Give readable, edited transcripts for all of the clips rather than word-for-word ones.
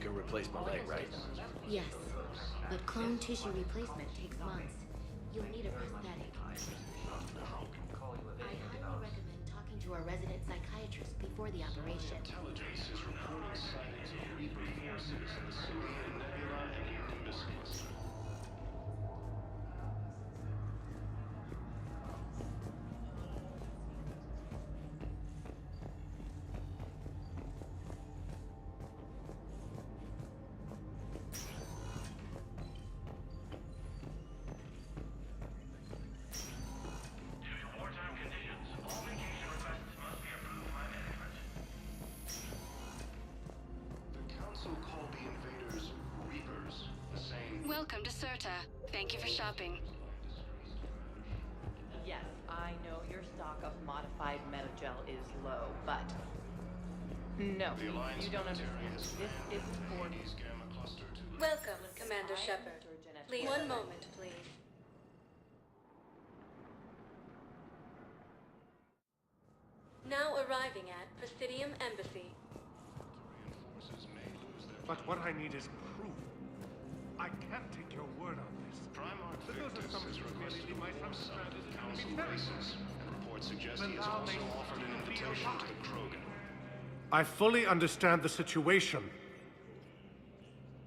can replace my leg, right? Yes, but clone tissue replacement takes months. You'll need a prosthetic. I highly recommend talking to our resident psychiatrist before the operation. Intelligence is reporting sightings of Reaper forces in the Sirian Nebula and Nimbus cluster. Welcome to Certa. Thank you for shopping. Yes, I know your stock of modified metagel is low, but no, you don't understand. This isn't for Welcome, Commander Shepard. Please, one moment, please. Now arriving at Presidium Embassy. But what I need is proof. I can't take your word on this. Primarch But those are some Victus has requested really a my war son summit is council gonna be basis, and reports suggest But he has now also they offered an will be invitation to alive. the Krogan. I fully understand the situation.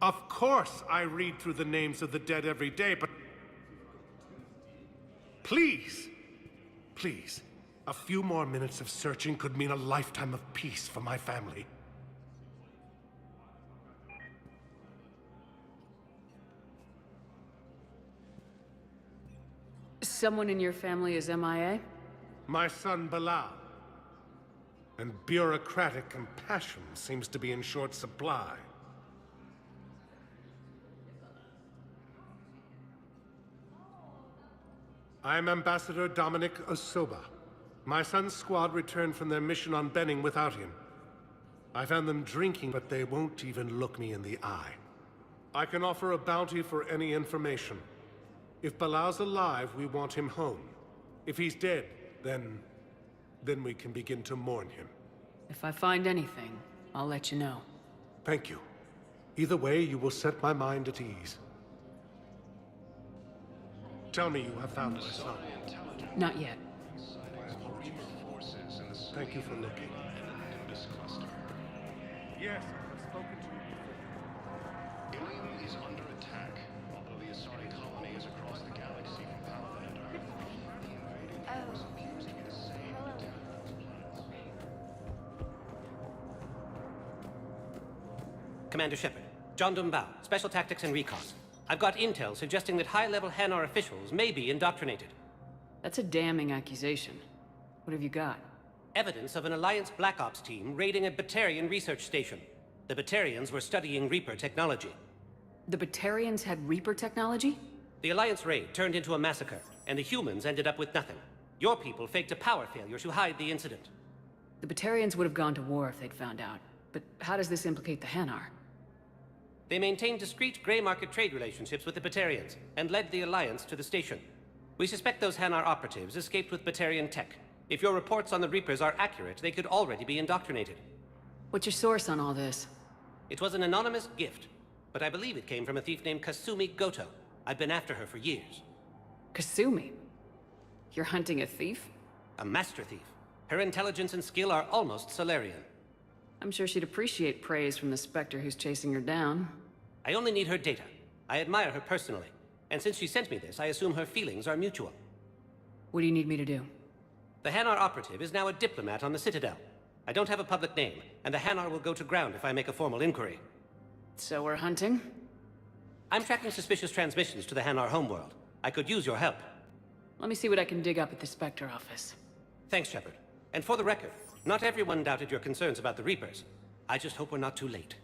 Of course I read through the names of the dead every day, but... Please! Please. A few more minutes of searching could mean a lifetime of peace for my family. Someone in your family is MIA? My son Bilal. And bureaucratic compassion seems to be in short supply. I'm Ambassador Dominic Osoba. My son's squad returned from their mission on Benning without him. I found them drinking, but they won't even look me in the eye. I can offer a bounty for any information. If Bilal's alive, we want him home. If he's dead, then we can begin to mourn him. If I find anything, I'll let you know. Thank you. Either way, you will set my mind at ease. Tell me you have found my son. Not yet. Thank you for looking. Yes, I've spoken to you before. Ilium is under attack, although the Asari colony is across the galaxy from Paladin and Earth. The invading force appears to be the same attack on planets. Commander Shepard, John Dumbao, Special Tactics and Recon. I've got intel suggesting that high-level Hanar officials may be indoctrinated. That's a damning accusation. What have you got? Evidence of an Alliance Black Ops team raiding a Batarian research station. The Batarians were studying Reaper technology. The Batarians had Reaper technology? The Alliance raid turned into a massacre, and the humans ended up with nothing. Your people faked a power failure to hide the incident. The Batarians would have gone to war if they'd found out. But how does this implicate the Hanar? They maintained discreet gray market trade relationships with the Batarians, and led the Alliance to the station. We suspect those Hanar operatives escaped with Batarian tech. If your reports on the Reapers are accurate, they could already be indoctrinated. What's your source on all this? It was an anonymous gift, but I believe it came from a thief named Kasumi Goto. I've been after her for years. Kasumi? You're hunting a thief? A master thief. Her intelligence and skill are almost Solarian. I'm sure she'd appreciate praise from the Spectre who's chasing her down. I only need her data. I admire her personally, and since she sent me this, I assume her feelings are mutual. What do you need me to do? The Hanar operative is now a diplomat on the Citadel. I don't have a public name, and the Hanar will go to ground if I make a formal inquiry. So we're hunting? I'm tracking suspicious transmissions to the Hanar homeworld. I could use your help. Let me see what I can dig up at the Spectre office. Thanks, Shepard. And for the record, not everyone doubted your concerns about the Reapers. I just hope we're not too late.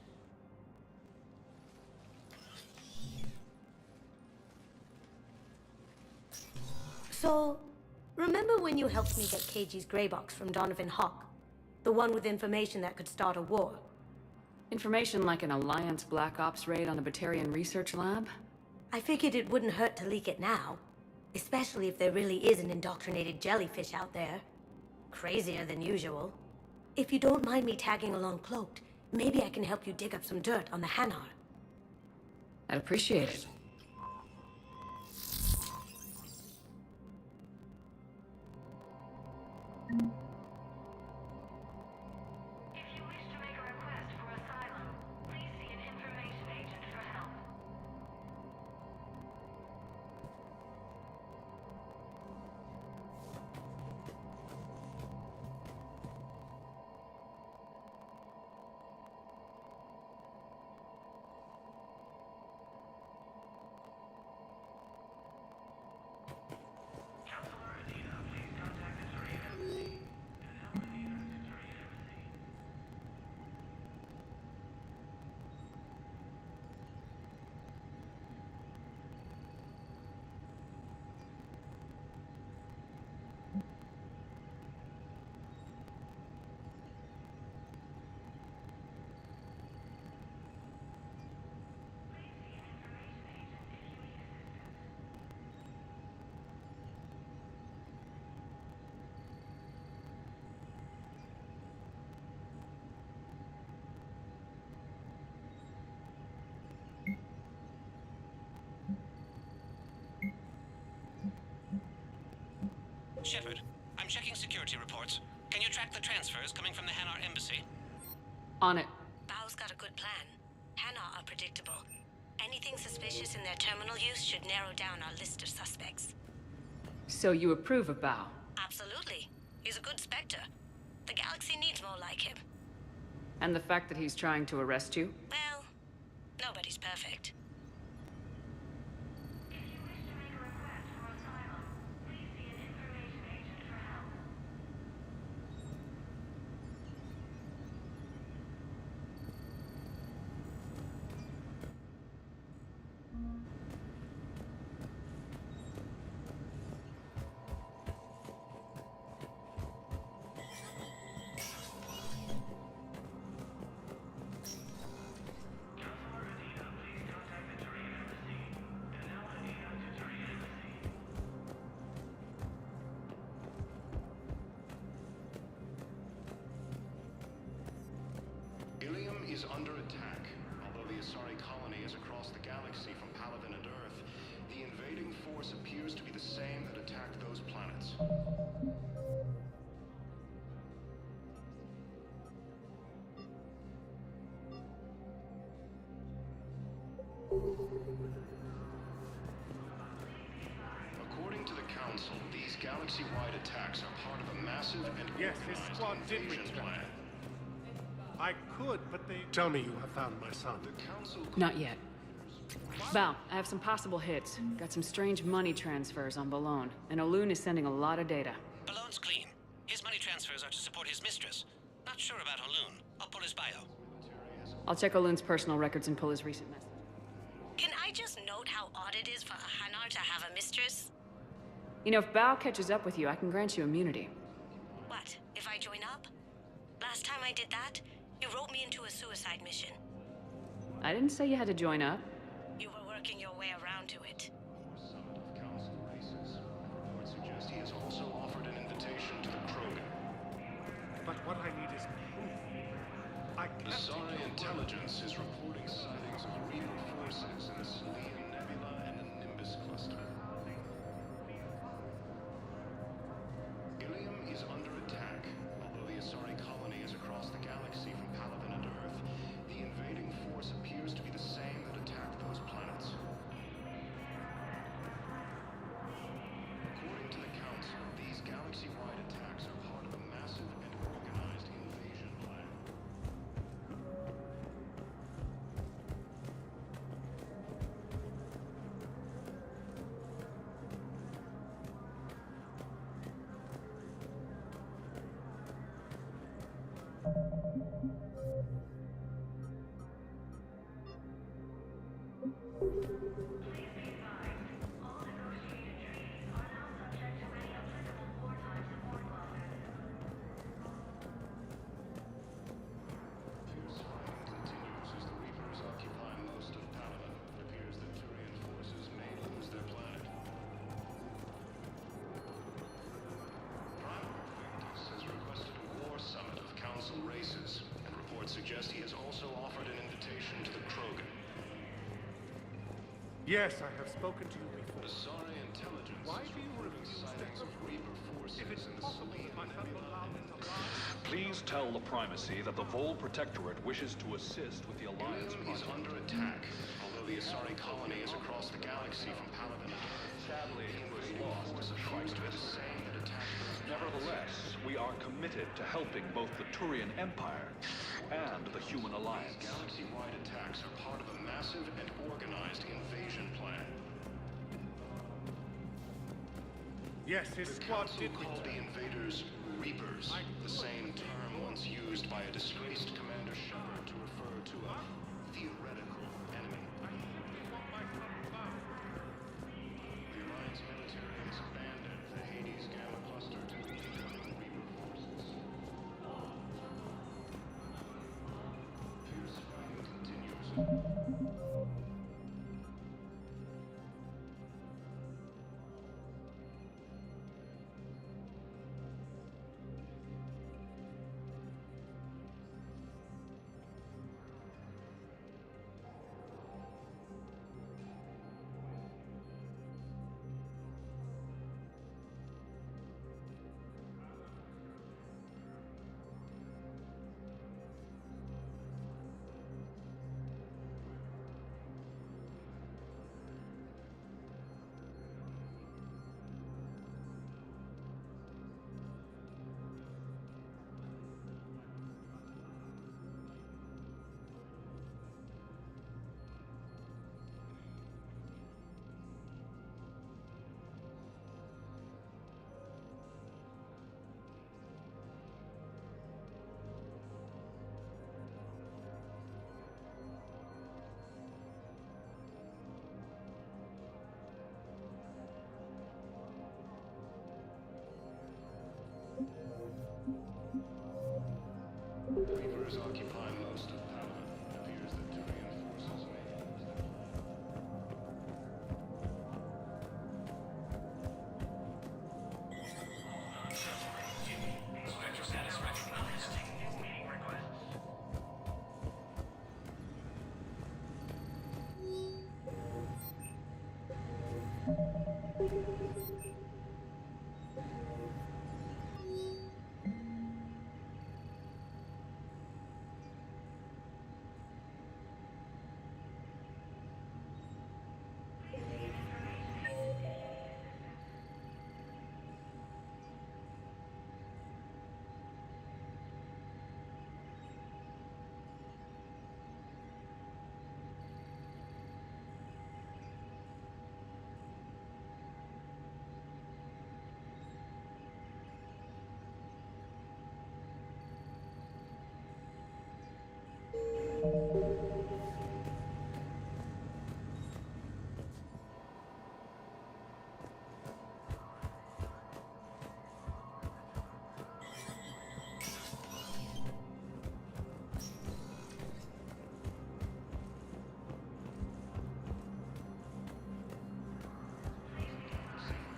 So, remember when you helped me get KG's grey box from Donovan Hawk? The one with information that could start a war? Information like an Alliance Black Ops raid on the Batarian research lab? I figured it wouldn't hurt to leak it now. Especially if there really is an indoctrinated jellyfish out there. Crazier than usual. If you don't mind me tagging along cloaked, Maybe I can help you dig up some dirt on the Hanar. I'd appreciate it. If you wish to make a request for asylum, please see an information agent for help. Shepard, I'm checking security reports. Can you track the transfers coming from the Hanar embassy? On it. Bao's got a good plan. Hanar are predictable. Anything suspicious in their terminal use should narrow down our list of suspects. So you approve of Bao? Absolutely. He's a good Spectre. The galaxy needs more like him. And the fact that he's trying to arrest you? Well, nobody's perfect. If you wish to make a request for asylum, please see an information agent for help. Ilium is under attack. Although the Asari colony is across the galaxy from Palaven and Earth, the invading force appears to be the same that attacked those planets. According to the Council, these galaxy-wide attacks are part of a massive and Yes, this organized squad did invasion return. plan. I could, but they... Tell me you have found my son. The Council... Not yet. Bao, I have some possible hits. Got some strange money transfers on Balone, and Olun is sending a lot of data. Balone's clean. His money transfers are to support his mistress. Not sure about Olun. I'll pull his bio. I'll check Olun's personal records and pull his recent message. Can I just note how odd it is for a Hanar to have a mistress? You know, if Bao catches up with you, I can grant you immunity. What, if I join up? Last time I did that, you wrote me into a suicide mission. I didn't say you had to join up. You were working your way around to it. Summit of Council races. Reports suggest he has also offered an invitation to the Krogan. But what I need is proof. I The can't... Asari intelligence is reporting sightings of real forces in the Selenium Nebula and the Nimbus cluster. Ilium is under attack. Although the Asari colony is across the galaxy from Palaven and Earth, the invading force appears to be the same that attacked those planets. According to the Council, these galaxy-wide attacks are part of a massive and organized invasion plan. Fierce fighting continues as the Reapers occupy most of Palaven. It appears that Turian forces may lose their planet. Primal Victus has requested a war summit of Council races, and reports suggest Yes, I have spoken to you before. Asari intelligence Why is do you reporting refuse to sightings of Reaper forces If it's in the possible, Celine I have Nebula. allowed it to lie. Please tell the Primacy that the Vol Protectorate wishes to assist with the Alliance Ilium is project. under attack, although the Asari colony is across the galaxy from Palaven. Sadly, it was Invading lost in force the appears to be strike. the same that attacked those Nevertheless, we are committed to helping both the Turian Empire and the Human These Alliance. galaxy-wide attacks are part of a massive and organized invasion plan. Yes, his The squad Council did called the return. invaders Reapers, the same term once used by a disgraced Commander Shepard to refer to a theoretical enemy. The Alliance military has abandoned the Hades Gamma Cluster to incoming Reaper forces. Fierce fighting continues. Reapers occupy most of Palaven. It appears that Turian forces may lose their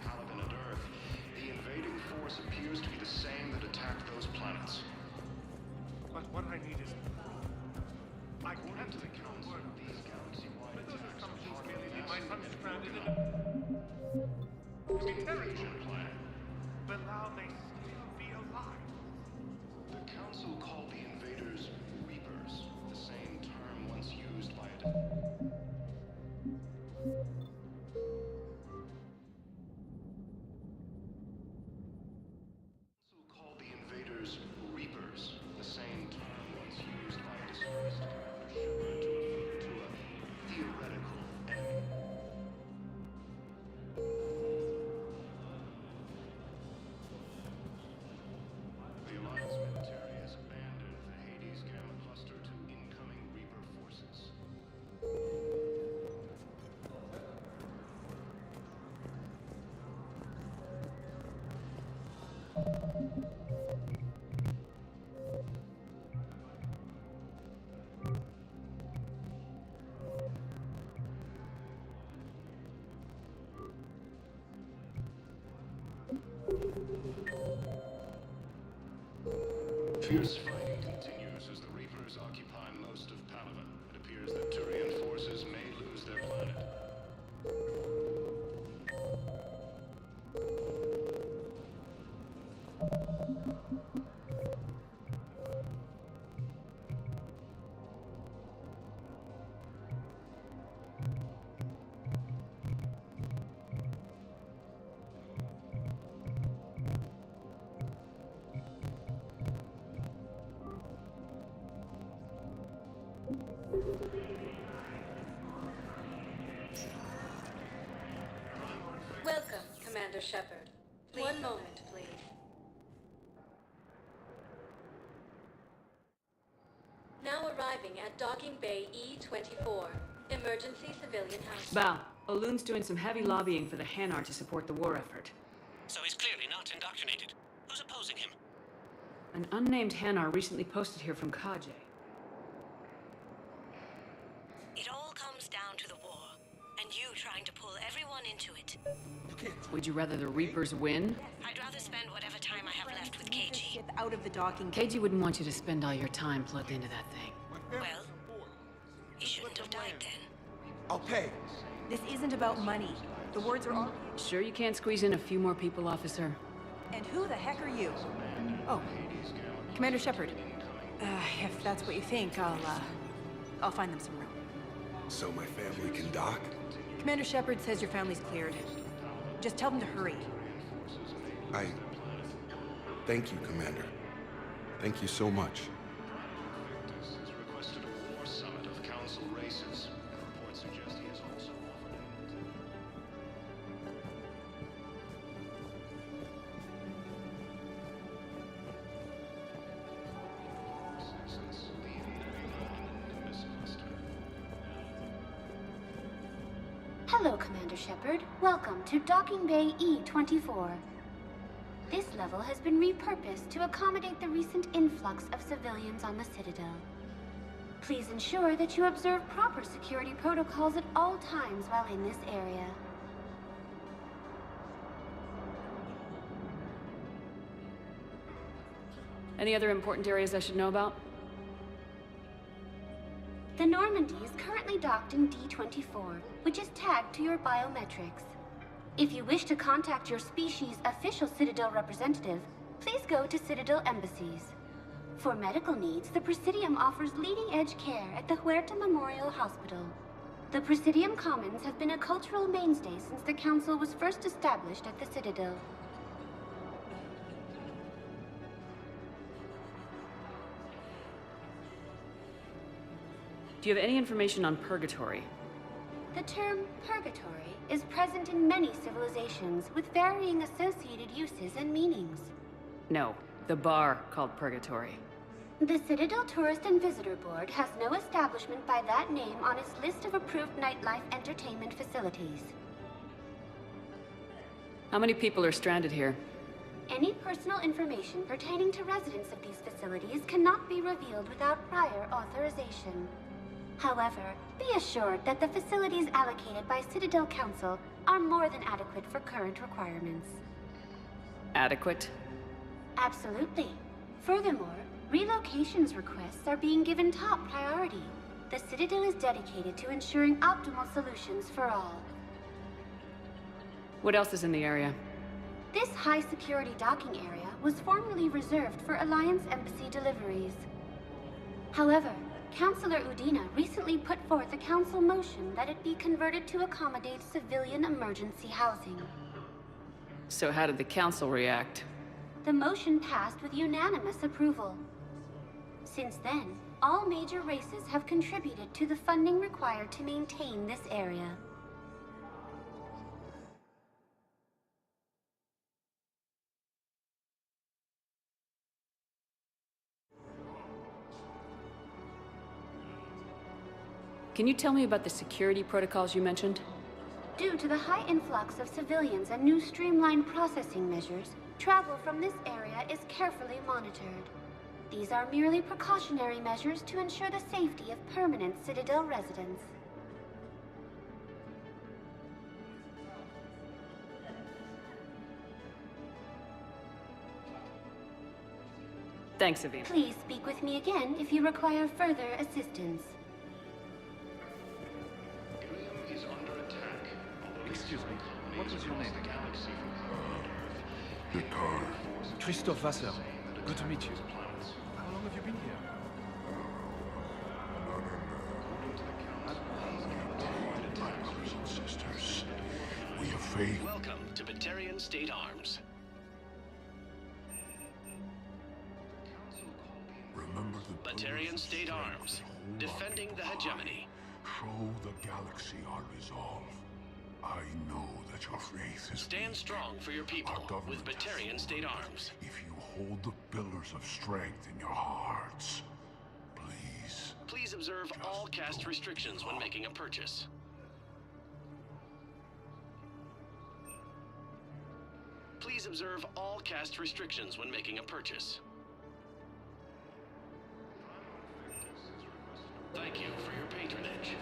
Palaven and Earth. The invading force appears to be the same that attacked those planets. But what I need is... I According can't to the take your Council, word. these galaxy-wide But those attacks are assumptions part of merely a leave my son massive and stranded in organized invasion plan. Bilal may still be alive. The Council called the invaders Reapers, the same term once used by a called the invaders Reapers, the same term once used by a disgraced Commander Shepard to refer to a theoretical enemy. The Alliance military has abandoned the Hades Gamma Cluster to incoming Reaper forces. Fierce fighting continues as the Reapers occupy most of Palaven. It appears that Turian forces may lose their planet. Welcome, Commander Shepard. One moment, please. Now arriving at Docking Bay E-24, emergency civilian house. Val, Aloon's doing some heavy lobbying for the Hanar to support the war effort. So he's clearly not indoctrinated. Who's opposing him? An unnamed Hanar recently posted here from Kaje. It all comes down to the war, and you trying to pull everyone into it. Would you rather the Reapers win? I'd rather spend whatever time I have left with KG. Get out of the docking. KG wouldn't want you to spend all your time plugged into that thing. Well, he shouldn't have died then. I'll pay. This isn't about money. The words are all... Sure you can't squeeze in a few more people, officer? And who the heck are you? Oh, Commander Shepard. If that's what you think, I'll find them some room. So my family can dock? Commander Shepard says your family's cleared. Just tell them to hurry. Thank you, Commander. Thank you so much. Has requested a war summit of council races. Reports suggest he has also offered Hello, Commander Shepard. Welcome to Docking Bay E-24. This level has been repurposed to accommodate the recent influx of civilians on the Citadel. Please ensure that you observe proper security protocols at all times while in this area. Any other important areas I should know about? The Normandy is currently docked in D-24, which is tagged to your biometrics. If you wish to contact your species' official Citadel representative, please go to Citadel embassies. For medical needs, the Presidium offers leading-edge care at the Huerta Memorial Hospital. The Presidium Commons have been a cultural mainstay since the Council was first established at the Citadel. Do you have any information on Purgatory? The term purgatory is present in many civilizations with varying associated uses and meanings. No, the bar called Purgatory. The Citadel Tourist and Visitor Board has no establishment by that name on its list of approved nightlife entertainment facilities. How many people are stranded here? Any personal information pertaining to residents of these facilities cannot be revealed without prior authorization. However, be assured that the facilities allocated by Citadel Council are more than adequate for current requirements. Adequate? Absolutely. Furthermore, relocations requests are being given top priority. The Citadel is dedicated to ensuring optimal solutions for all. What else is in the area? This high-security docking area was formerly reserved for Alliance Embassy deliveries. However, Councilor Udina recently put forth a council motion that it be converted to accommodate civilian emergency housing. So how did the council react? The motion passed with unanimous approval. Since then, all major races have contributed to the funding required to maintain this area. Can you tell me about the security protocols you mentioned? Due to the high influx of civilians and new streamlined processing measures, travel from this area is carefully monitored. These are merely precautionary measures to ensure the safety of permanent Citadel residents. Thanks, Avina. Please speak with me again if you require further assistance. Ilium is under attack. Excuse me, what was your name? The galaxy from Picard. Christophe Vasseur. Good to meet you. How long have you been here? My brothers and sisters, we have faith. Welcome to Batarian State Arms. Remember the Batarian State Arms, defending the hegemony. Show the galaxy our resolve. I know that your faith is Stand weak. strong for your people with Batarian State Arms. If you hold the pillars of strength in your hearts, Please observe all caste restrictions when making a purchase. Please observe all caste restrictions when making a purchase. Thank you for your patronage.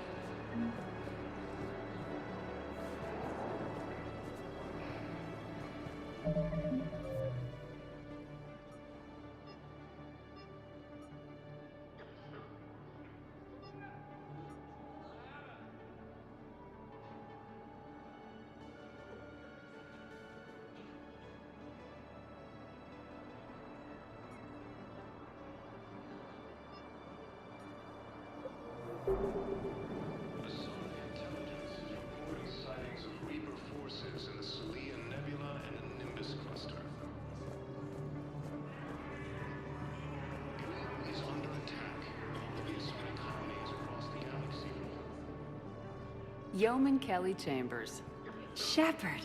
Sightings of Reaper forces in the Citadel Nebula and the Nimbus cluster. Is under attack. The Asari colonies across the galaxy. Yeoman Kelly Chambers. Shepard,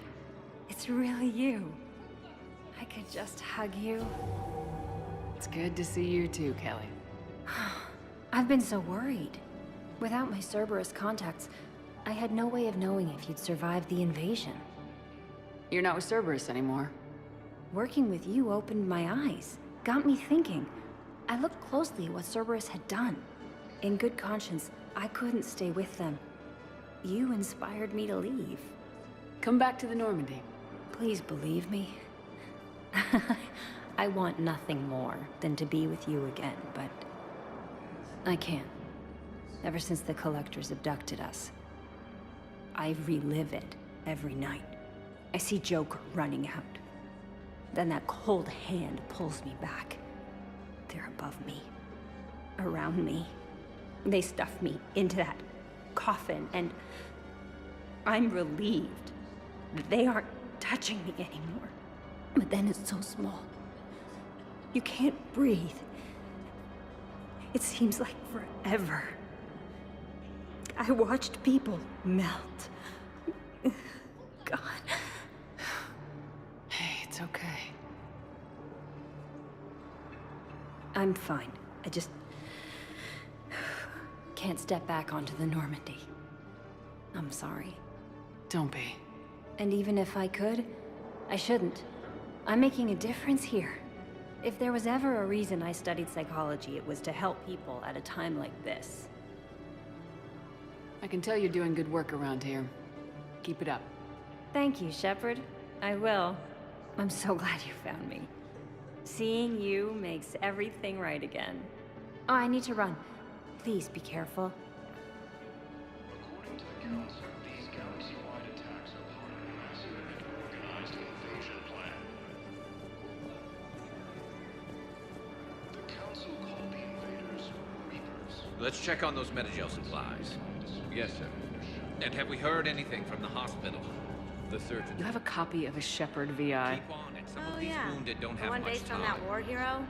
it's really you. I could just hug you. It's good to see you too, Kelly. I've been so worried. Without my Cerberus contacts, I had no way of knowing if you'd survived the invasion. You're not with Cerberus anymore. Working with you opened my eyes, got me thinking. I looked closely at what Cerberus had done. In good conscience, I couldn't stay with them. You inspired me to leave. Come back to the Normandy. Please believe me. I want nothing more than to be with you again, but I can't. Ever since the Collectors abducted us, I relive it every night. I see Joker running out. Then that cold hand pulls me back. They're above me, around me. They stuff me into that coffin, and I'm relieved that they aren't touching me anymore. But then it's so small. You can't breathe. It seems like forever. I watched people melt. God. Hey, it's okay. I'm fine. I just can't step back onto the Normandy. I'm sorry. Don't be. And even if I could, I shouldn't. I'm making a difference here. If there was ever a reason I studied psychology, it was to help people at a time like this. I can tell you're doing good work around here. Keep it up. Thank you, Shepard. I will. I'm so glad you found me. Seeing you makes everything right again. Oh, I need to run. Please be careful. According to the Council, these galaxy-wide attacks are part of a massive and organized invasion plan. The Council called the invaders Reapers. Let's check on those Metagel supplies. Yes, sir. And have we heard anything from the hospital? The surgeon. You have a copy of a Shepard VI. Keep on it. Some of Oh these yeah, wounded don't the have one much based on time. that war hero?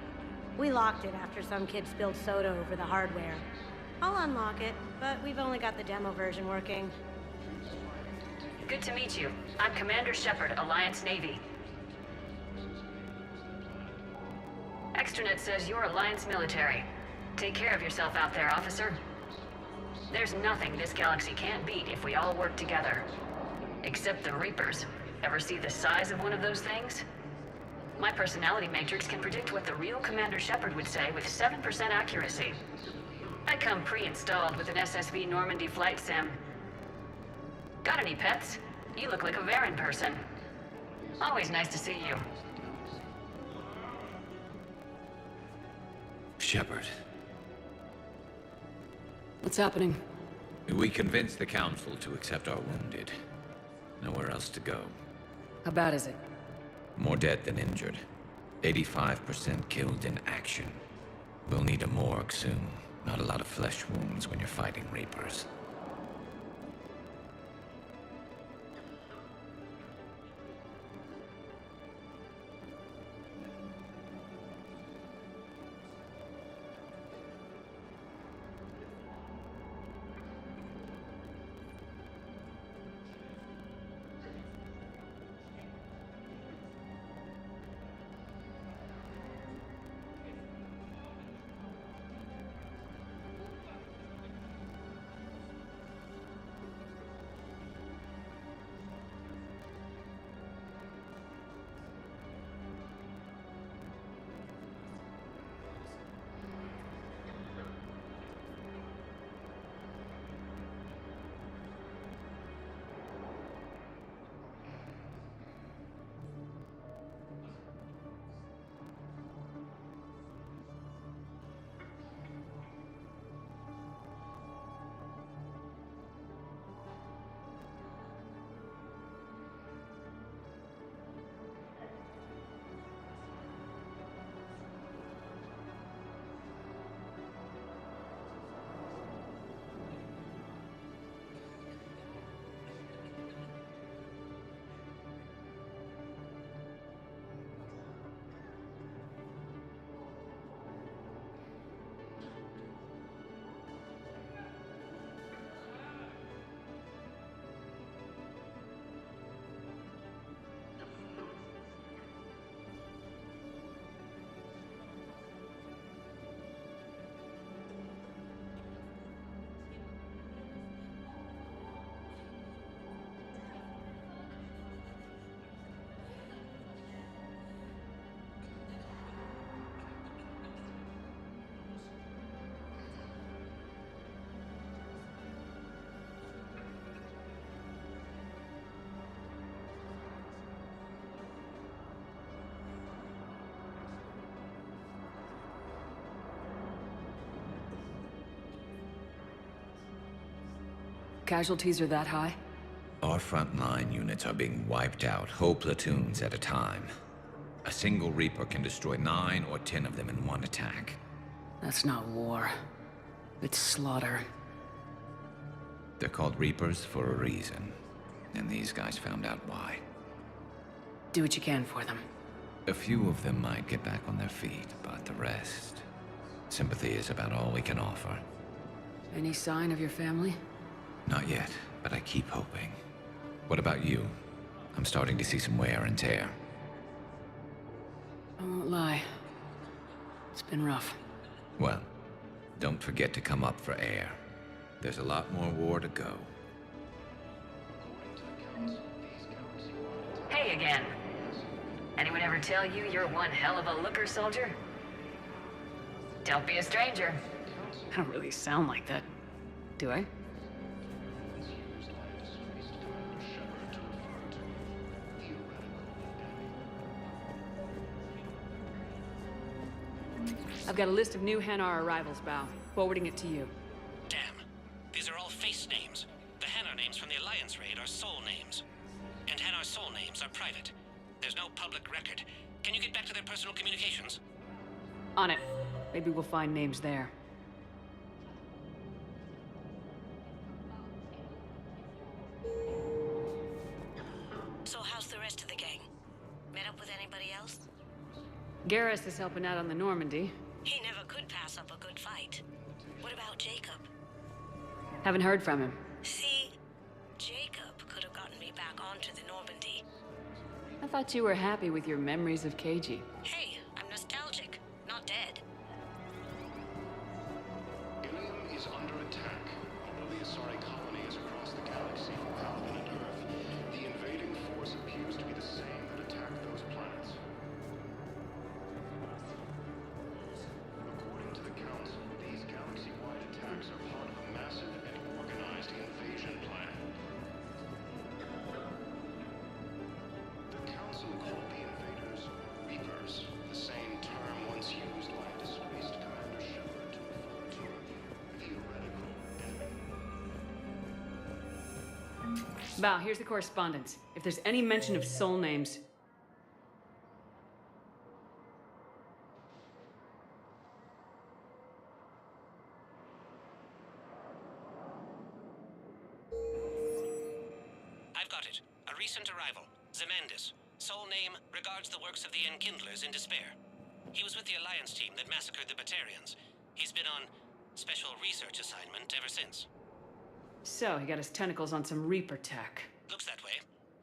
We locked it after some kid spilled soda over the hardware. I'll unlock it, but we've only got the demo version working. Good to meet you. I'm Commander Shepard, Alliance Navy. Extranet says you're Alliance military. Take care of yourself out there, officer. There's nothing this galaxy can't beat if we all work together. Except the Reapers. Ever see the size of one of those things? My personality matrix can predict what the real Commander Shepard would say with 7% accuracy. I come pre-installed with an SSV Normandy flight sim. Got any pets? You look like a Varen person. Always nice to see you. Shepard. What's happening? We convinced the Council to accept our wounded. Nowhere else to go. How bad is it? More dead than injured. 85% killed in action. We'll need a morgue soon. Not a lot of flesh wounds when you're fighting Reapers. Casualties are that high? Our frontline units are being wiped out, whole platoons at a time. A single Reaper can destroy 9 or 10 of them in one attack. That's not war. It's slaughter. They're called Reapers for a reason. And these guys found out why. Do what you can for them. A few of them might get back on their feet, but the rest... sympathy is about all we can offer. Any sign of your family? Not yet, but I keep hoping. What about you? I'm starting to see some wear and tear. I won't lie. It's been rough. Well, don't forget to come up for air. There's a lot more war to go. Hey again. Anyone ever tell you you're one hell of a looker, soldier? Don't be a stranger. I don't really sound like that, do I? I've got a list of new Hanar arrivals, Bao. Forwarding it to you. Damn. These are all face names. The Hanar names from the Alliance raid are soul names. And Hanar soul names are private. There's no public record. Can you get back to their personal communications? On it. Maybe we'll find names there. So how's the rest of the gang? Met up with anybody else? Garrus is helping out on the Normandy. He never could pass up a good fight. What about Jacob? Haven't heard from him. See, Jacob could have gotten me back onto the Normandy. I thought you were happy with your memories of KG. Hey, I'm nostalgic, not dead. Ilium is under attack. Although the Asari colony is across the galaxy from Paladin and Earth, the invading force appears to be the same that attacked those planets. According to the Council, these galaxy-wide attacks are part of a massive and organized invasion plan. The Council called the invaders Reapers, the same term once used by disgraced Commander Shepard to refer to a theoretical enemy. Bao, here's the correspondence. If there's any mention of soul names... recent arrival, Zemandis. Sole name regards the works of the Enkindlers in despair. He was with the Alliance team that massacred the Batarians. He's been on special research assignment ever since. So, he got his tentacles on some Reaper tech. Looks that way.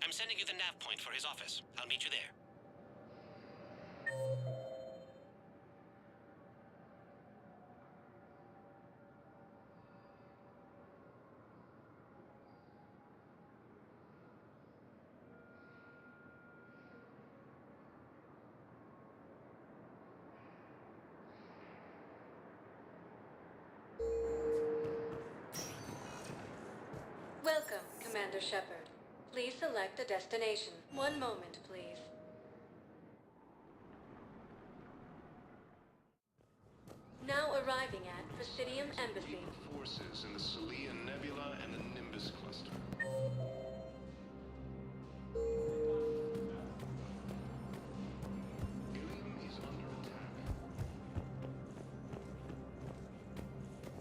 I'm sending you the nav point for his office. I'll meet you there. Welcome, Commander Shepard. Please select a destination. One moment, please. Now arriving at Presidium Embassy. Forces in the Celian Nebula and the Nimbus cluster. Helium is under attack.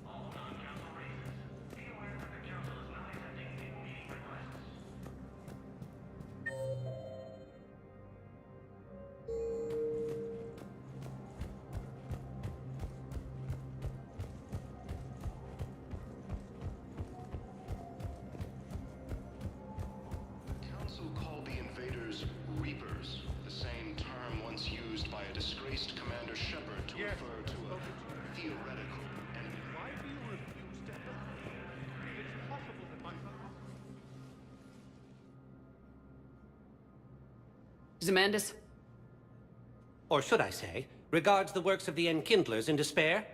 All non-council races, be aware that the council is not accepting new meeting requests. Council called the invaders Reapers, the same term once used by a disgraced Commander Shepard to refer to a theoretical enemy. Why do you refuse to help me? It's possible that my Zemandis? Or should I say, regards the works of the Enkindlers in despair?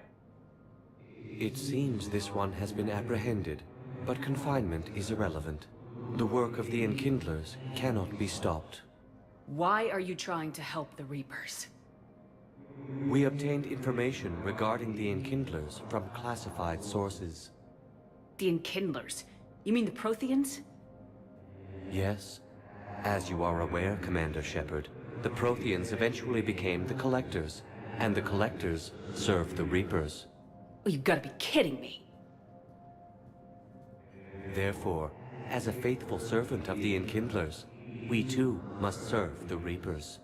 It seems this one has been apprehended, but confinement is irrelevant. The work of the Enkindlers cannot be stopped. Why are you trying to help the Reapers? We obtained information regarding the Enkindlers from classified sources. The Enkindlers? You mean the Protheans? Yes. As you are aware, Commander Shepard, the Protheans eventually became the Collectors, and the Collectors served the Reapers. Oh, you gotta be kidding me. Therefore, as a faithful servant of the Enkindlers, we too must serve the Reapers.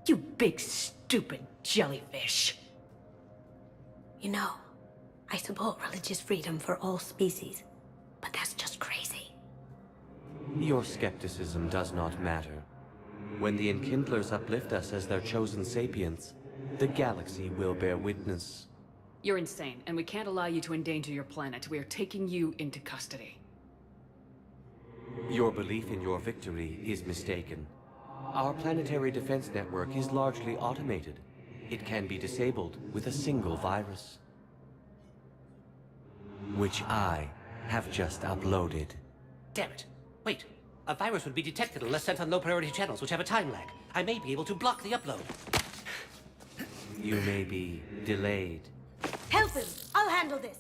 You big stupid jellyfish. You know, I support religious freedom for all species, but that's just crazy. Your skepticism does not matter. When the Enkindlers uplift us as their chosen sapients, the galaxy will bear witness. You're insane, and we can't allow you to endanger your planet. We are taking you into custody. Your belief in your victory is mistaken. Our planetary defense network is largely automated. It can be disabled with a single virus, which I have just uploaded. Damn it. Wait. A virus would be detected unless sent on low-priority channels, which have a time lag. I may be able to block the upload. You may be delayed. Help him! I'll handle this!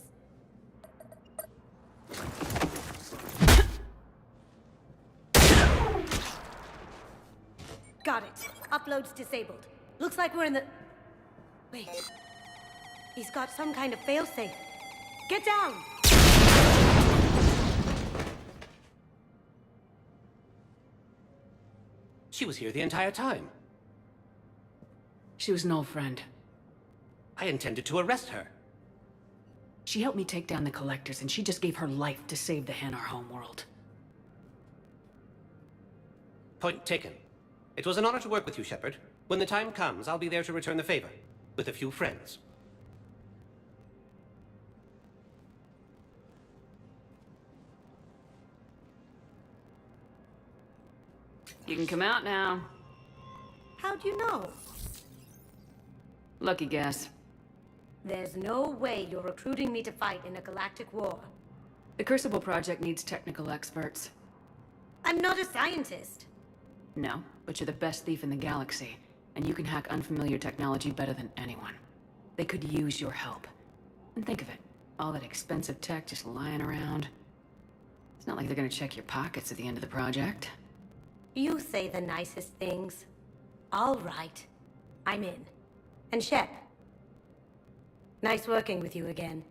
Got it. Upload's disabled. Looks like we're in the... Wait. He's got some kind of failsafe. Get down! She was here the entire time. She was an old friend. I intended to arrest her. She helped me take down the Collectors, and she just gave her life to save the Hanar homeworld. Point taken. It was an honor to work with you, Shepard. When the time comes, I'll be there to return the favor. With a few friends. You can come out now. How'd you know? Lucky guess. There's no way you're recruiting me to fight in a galactic war. The Crucible Project needs technical experts. I'm not a scientist. No, but you're the best thief in the galaxy, and you can hack unfamiliar technology better than anyone. They could use your help. And think of it, all that expensive tech just lying around. It's not like they're gonna check your pockets at the end of the project. You say the nicest things. All right. I'm in. And Shep. Nice working with you again.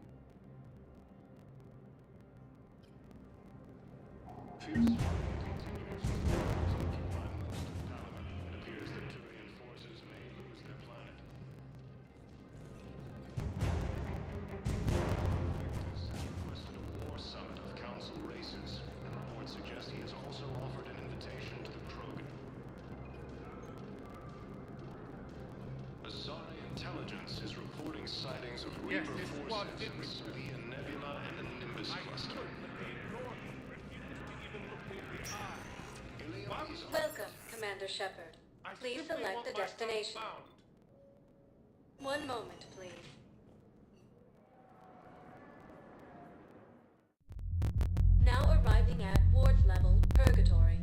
Bearings of Reaper forces via Nebula and the Nimbus cluster. Welcome, Commander Shepard. Please select a destination. One moment, please. Now arriving at Ward Level, Purgatory.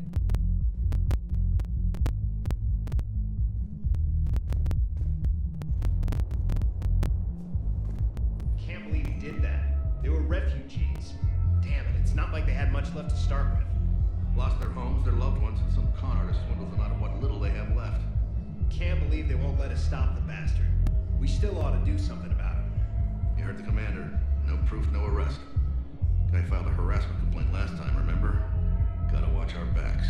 Can't believe he did that. They were refugees. Damn it, it's not like they had much left to start with. Lost their homes, their loved ones, and some con artist swindles them out of what little they have left. Can't believe they won't let us stop the bastard. We still ought to do something about it. You heard the commander. No proof, no arrest. Guy filed a harassment complaint last time, remember? Gotta watch our backs.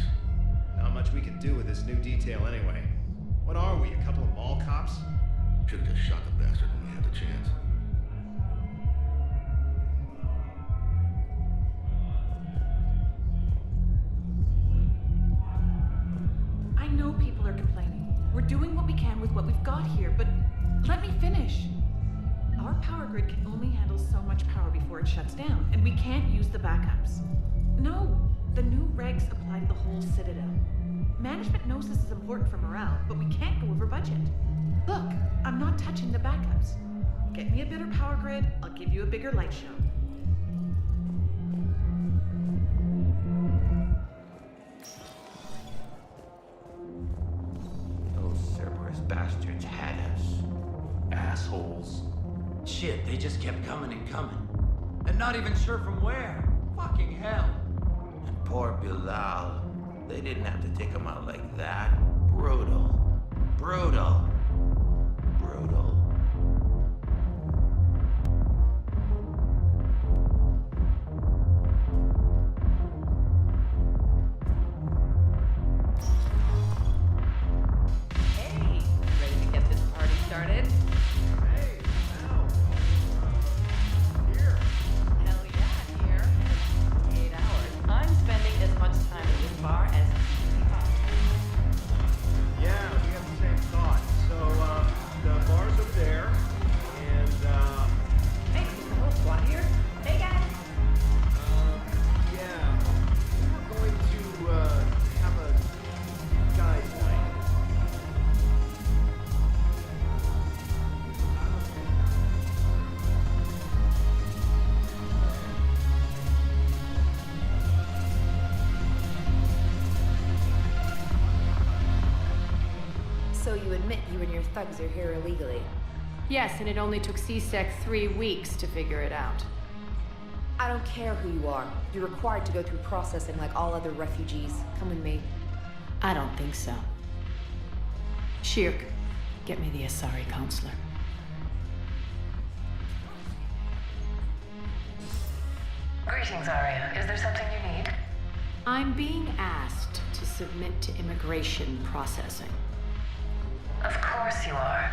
Not much we can do with this new detail anyway. What are we, a couple of mall cops? Should've just shot the bastard when we had the chance. I know people are complaining. We're doing what we can with what we've got here, but let me finish. Our power grid can only handle so much power before it shuts down, and we can't use the backups. No, the new regs apply to the whole Citadel. Management knows this is important for morale, but we can't go over budget. Look, I'm not touching the backups. Get me a better power grid, I'll give you a bigger light show. Those Cerberus bastards had us. Assholes. Shit, they just kept coming and coming. And not even sure from where. Fucking hell. And poor Bilal. They didn't have to take him out like that. Brutal. Brutal. Brutal. Hey, ready to get this party started? Hey, now. Here. Hell yeah, here. 8 hours. I'm spending as much time at this bar as possible. Yeah, we have the same thought. So, the bar's over there, and, Hey, there's the whole squad here. Hey, guys. yeah. We're going to, have a guys' night. So you admit you and your thugs are here illegally? Yes, and it only took CSEC 3 weeks to figure it out. I don't care who you are. You're required to go through processing like all other refugees. Come with me. I don't think so. Shirk, get me the Asari counselor. Greetings, Arya. Is there something you need? I'm being asked to submit to immigration processing. Of course you are.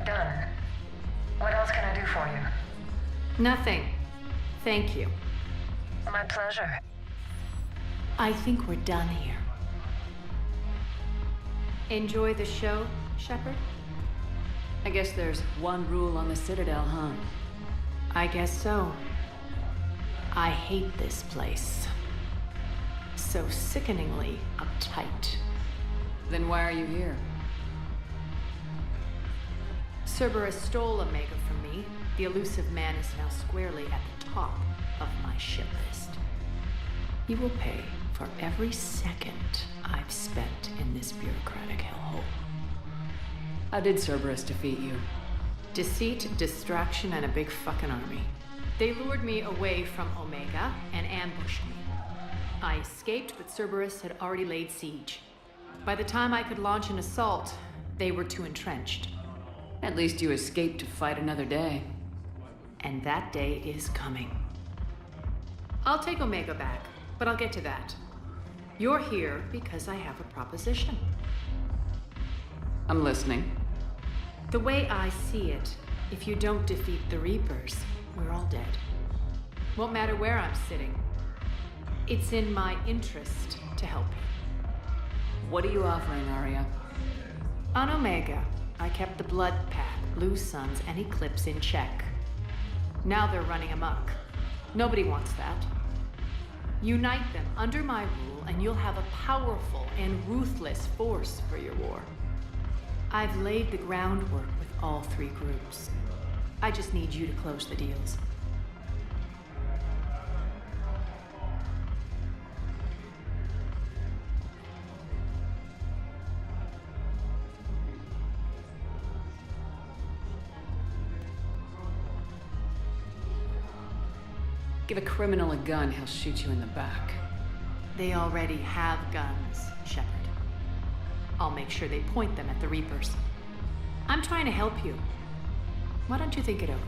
Done. What else can I do for you? Nothing. Thank you. My pleasure. I think we're done here. Enjoy the show, Shepard? I guess there's one rule on the Citadel, huh? I guess so. I hate this place. So sickeningly uptight. Then why are you here? Cerberus stole Omega from me. The elusive man is now squarely at the top of my ship list. He will pay for every second I've spent in this bureaucratic hellhole. How did Cerberus defeat you? Deceit, distraction, and a big fucking army. They lured me away from Omega and ambushed me. I escaped, but Cerberus had already laid siege. By the time I could launch an assault, they were too entrenched. At least you escaped to fight another day. And that day is coming. I'll take Omega back, but I'll get to that. You're here because I have a proposition. I'm listening. The way I see it, if you don't defeat the Reapers, we're all dead. Won't matter where I'm sitting. It's in my interest to help you. What are you offering, Arya? On Omega, I kept the Blood Pack, Blue Suns, and Eclipse in check. Now they're running amok. Nobody wants that. Unite them under my rule, and you'll have a powerful and ruthless force for your war. I've laid the groundwork with all three groups. I just need you to close the deals. Give a criminal a gun, he'll shoot you in the back. They already have guns, Shepard. I'll make sure they point them at the Reapers. I'm trying to help you. Why don't you think it over?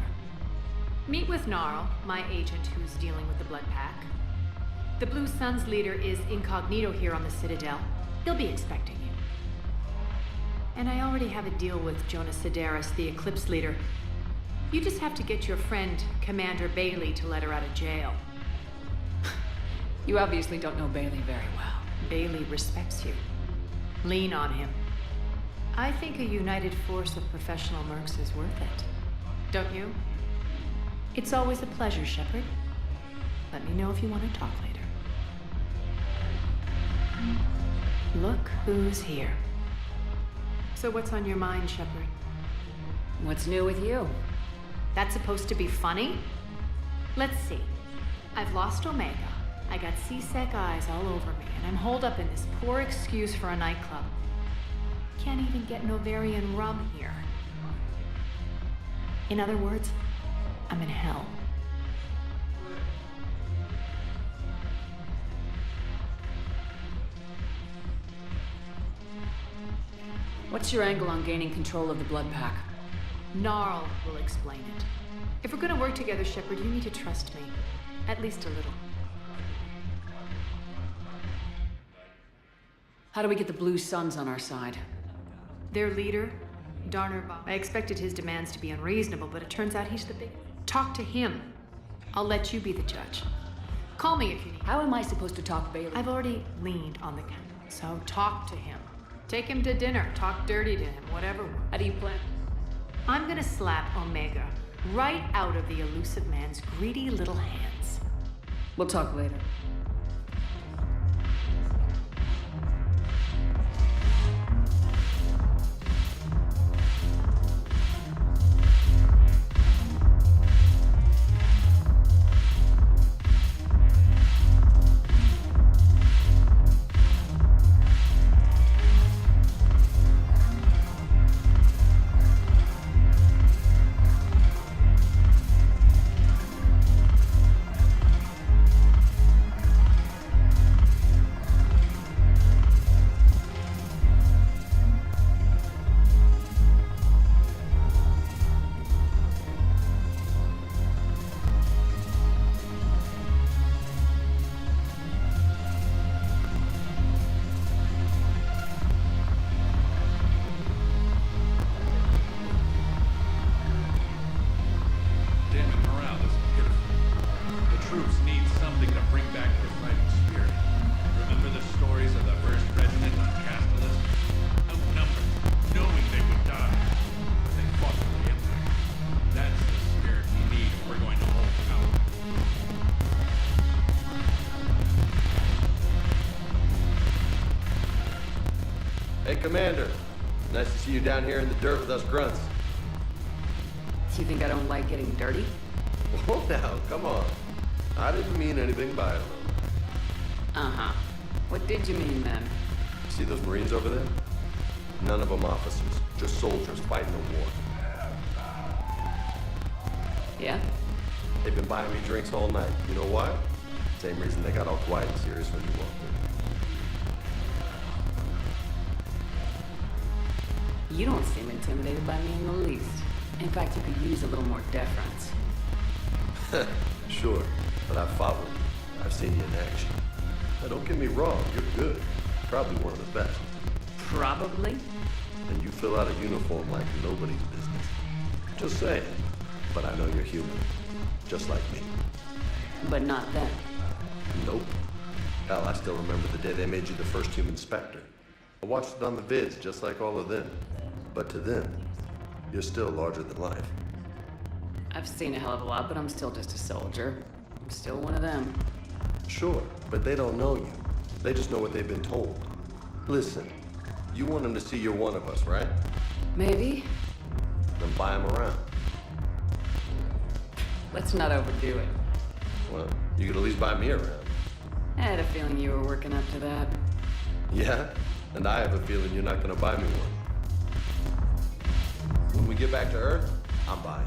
Meet with Gnarl, my agent who's dealing with the Blood Pack. The Blue Suns leader is incognito here on the Citadel. He'll be expecting you. And I already have a deal with Jonas Sedaris, the Eclipse leader. You just have to get your friend, Commander Bailey, to let her out of jail. You obviously don't know Bailey very well. Bailey respects you. Lean on him. I think a united force of professional mercs is worth it. Don't you? It's always a pleasure, Shepard. Let me know if you want to talk later. Look who's here. So what's on your mind, Shepard? What's new with you? That's supposed to be funny? Let's see. I've lost Omega. I got C-Sec eyes all over me, and I'm holed up in this poor excuse for a nightclub. Can't even get Novarian rum here. In other words, I'm in hell. What's your angle on gaining control of the Blood Pack? Gnarl will explain it. If we're gonna work together, Shepard, you need to trust me. At least a little. How do we get the Blue Suns on our side? Their leader, Darnerbaum. I expected his demands to be unreasonable, but it turns out he's the big... Talk to him. I'll let you be the judge. Call me if you need. How am I supposed to talk Bailey? I've already leaned on the cat, so talk to him. Take him to dinner, talk dirty to him, whatever. How do you plan? I'm gonna slap Omega right out of the elusive man's greedy little hands. We'll talk later. Hey, Commander. Nice to see you down here in the dirt with us grunts. Do you think I don't like getting dirty? Whoa, now, come on. I didn't mean anything by it. Uh-huh. What did you mean, then? See those Marines over there? None of them officers, just soldiers fighting a war. Yeah? They've been buying me drinks all night. You know why? Same reason they got all quiet and serious when you walked in. You don't seem intimidated by me in the least. In fact, you could use a little more deference. Sure, but I've fought with you. I've seen you in action. Now, don't get me wrong, you're good. Probably one of the best. Probably? And you fill out a uniform like nobody's business. Just saying. But I know you're human. Just like me. But not then. Nope. Hell, I still remember the day they made you the first human Spectre. I watched it on the vids, just like all of them. But to them, you're still larger than life. I've seen a hell of a lot, but I'm still just a soldier. I'm still one of them. Sure, but they don't know you. They just know what they've been told. Listen, you want them to see you're one of us, right? Maybe. Then buy them around. Let's not overdo it. Well, you could at least buy me around. I had a feeling you were working up to that. Yeah? And I have a feeling you're not gonna buy me one. When we get back to Earth, I'm buying.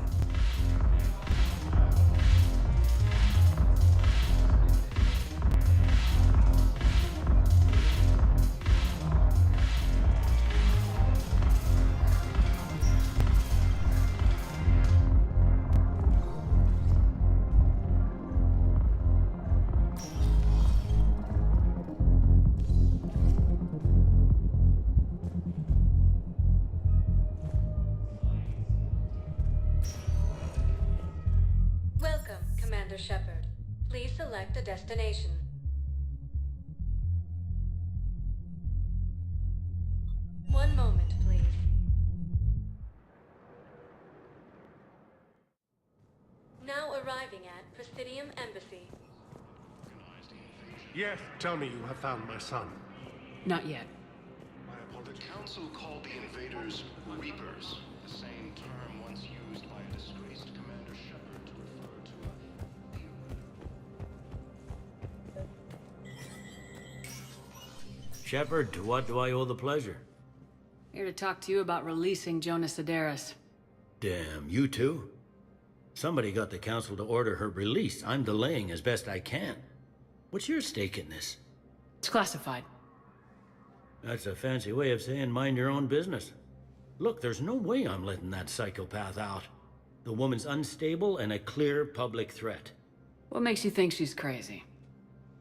Shepard. Please select a destination. One moment, please. Now arriving at Presidium Embassy. Yes, tell me you have found my son. Not yet. The Council called the invaders Reapers, the same term once used by a disgraced Commander Shepard to refer to Shepard, to what do I owe the pleasure? Here to talk to you about releasing Jonas Sedaris. Damn, you too? Somebody got the Council to order her release. I'm delaying as best I can. What's your stake in this? It's classified. That's a fancy way of saying mind your own business. Look, there's no way I'm letting that psychopath out. The woman's unstable and a clear public threat. What makes you think she's crazy?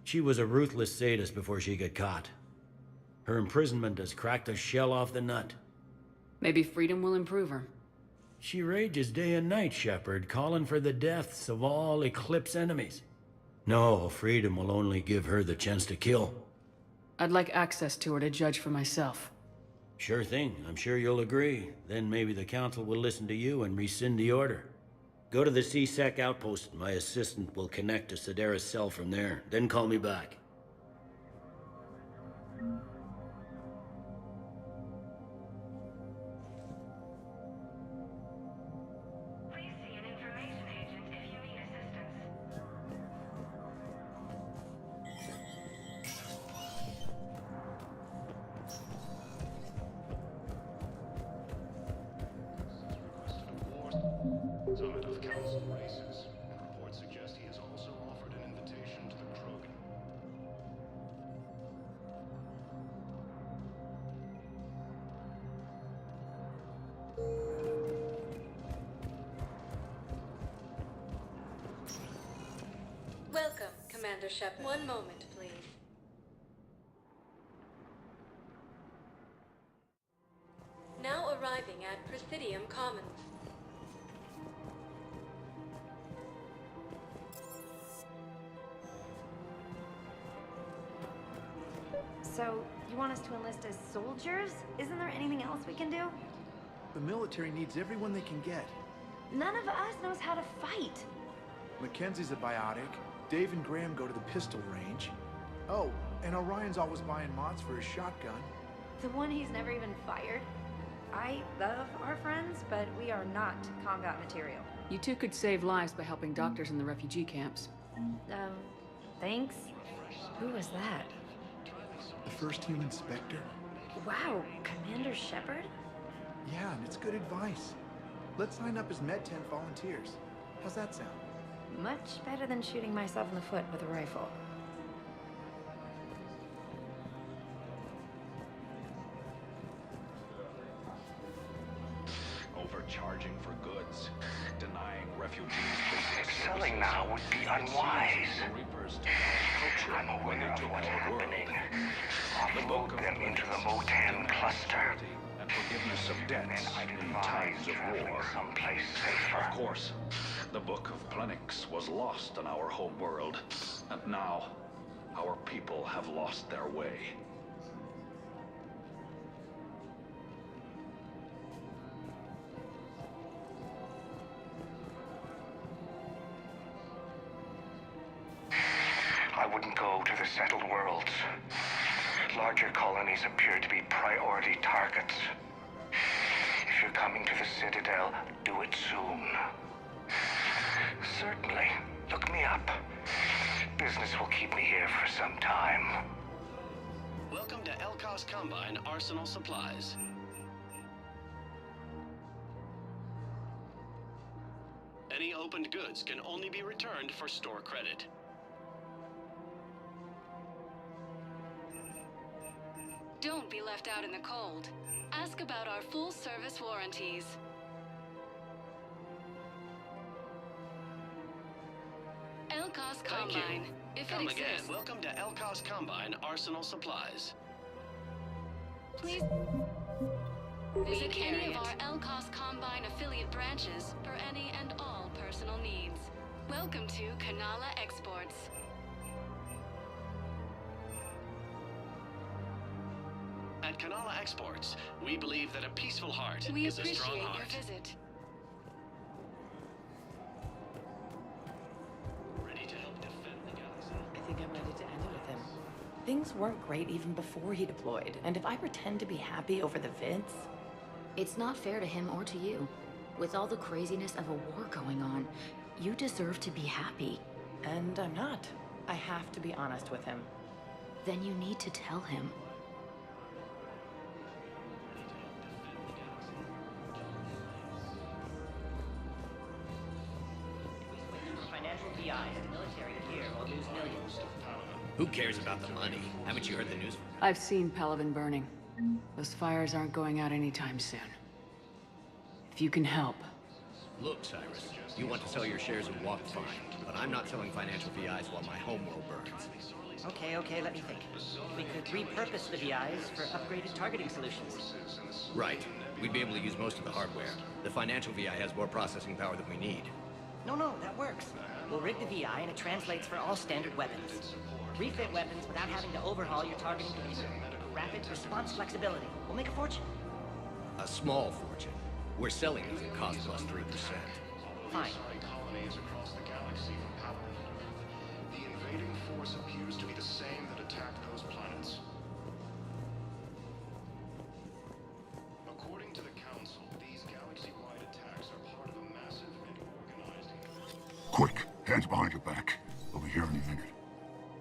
She was a ruthless sadist before she got caught. Her imprisonment has cracked the shell off the nut. Maybe freedom will improve her. She rages day and night, Shepard, calling for the deaths of all Eclipse enemies. No, freedom will only give her the chance to kill. I'd like access to her to judge for myself. Sure thing. I'm sure you'll agree. Then maybe the Council will listen to you and rescind the order. Go to the C-Sec outpost. My assistant will connect to Sedaris' cell from there. Then call me back. Please see an information agent if you need assistance. Summit of Council races, and reports suggest he has also offered an invitation to the Krogan. Welcome, Commander Shepard. One moment, please. Now arriving at Presidium Commons. So, you want us to enlist as soldiers? Isn't there anything else we can do? The military needs everyone they can get. None of us knows how to fight. Mackenzie's a biotic. Dave and Graham go to the pistol range. Oh, and Orion's always buying mods for his shotgun. The one he's never even fired? I love our friends, but we are not combat material. You two could save lives by helping doctors in the refugee camps. Thanks? Who was that? The first human Spectre? Wow, Commander Shepard? Yeah, and it's good advice. Let's sign up as Med-10 volunteers. How's that sound? Much better than shooting myself in the foot with a rifle. Overcharging for goods, denying refugees Selling now would be unwise. I'm aware of what's happening. Offload them into the Motan cluster. And forgiveness of debts in times of war. Someplace safer. Of course, the Book of Plenix was lost in our homeworld, and now our people have lost their way. I wouldn't go to the settled worlds. Larger colonies appear to be priority targets. If you're coming to the Citadel, do it soon. Certainly. Look me up. Business will keep me here for some time. Welcome to Elkos Combine Arsenal Supplies. Any opened goods can only be returned for store credit. Don't be left out in the cold. Ask about our full-service warranties. Elkos Combine, if Come it again. exists. Welcome to Elkos Combine Arsenal Supplies. Please visit any of our Elkos Combine affiliate branches for any and all personal needs. Welcome to Kanala Exports. At Kanala Exports, we believe that a peaceful heart We is a strong appreciate heart. your visit. Ready to help defend the galaxy. I think I'm ready to end it with him. Things weren't great even before he deployed, and if I pretend to be happy over the vids... It's not fair to him or to you. With all the craziness of a war going on, you deserve to be happy. And I'm not. I have to be honest with him. Then you need to tell him. Financial BIs, the military here will lose millions. Who cares about the money? Haven't you heard the news? I've seen Palaven burning. Those fires aren't going out anytime soon. If you can help. Look, Cyrus, you want to sell your shares and walk fine, but I'm not selling financial VIs while my homeworld burns. Okay, let me think. We could repurpose the VIs for upgraded targeting solutions. Right. We'd be able to use most of the hardware. The financial VI has more processing power than we need. No, that works. We'll rig the VI and it translates for all standard weapons. Refit weapons without having to overhaul your targeting computer. Rapid response flexibility. We'll make a fortune. A small fortune. We're selling these at cost plus 3%. Fine. Colonies across the galaxy from power. The invading force appears to be the same that attacked those planets. According to the Council, these galaxy-wide attacks are part of a massive and organized... Quick, hands behind your back. We'll be here in a minute.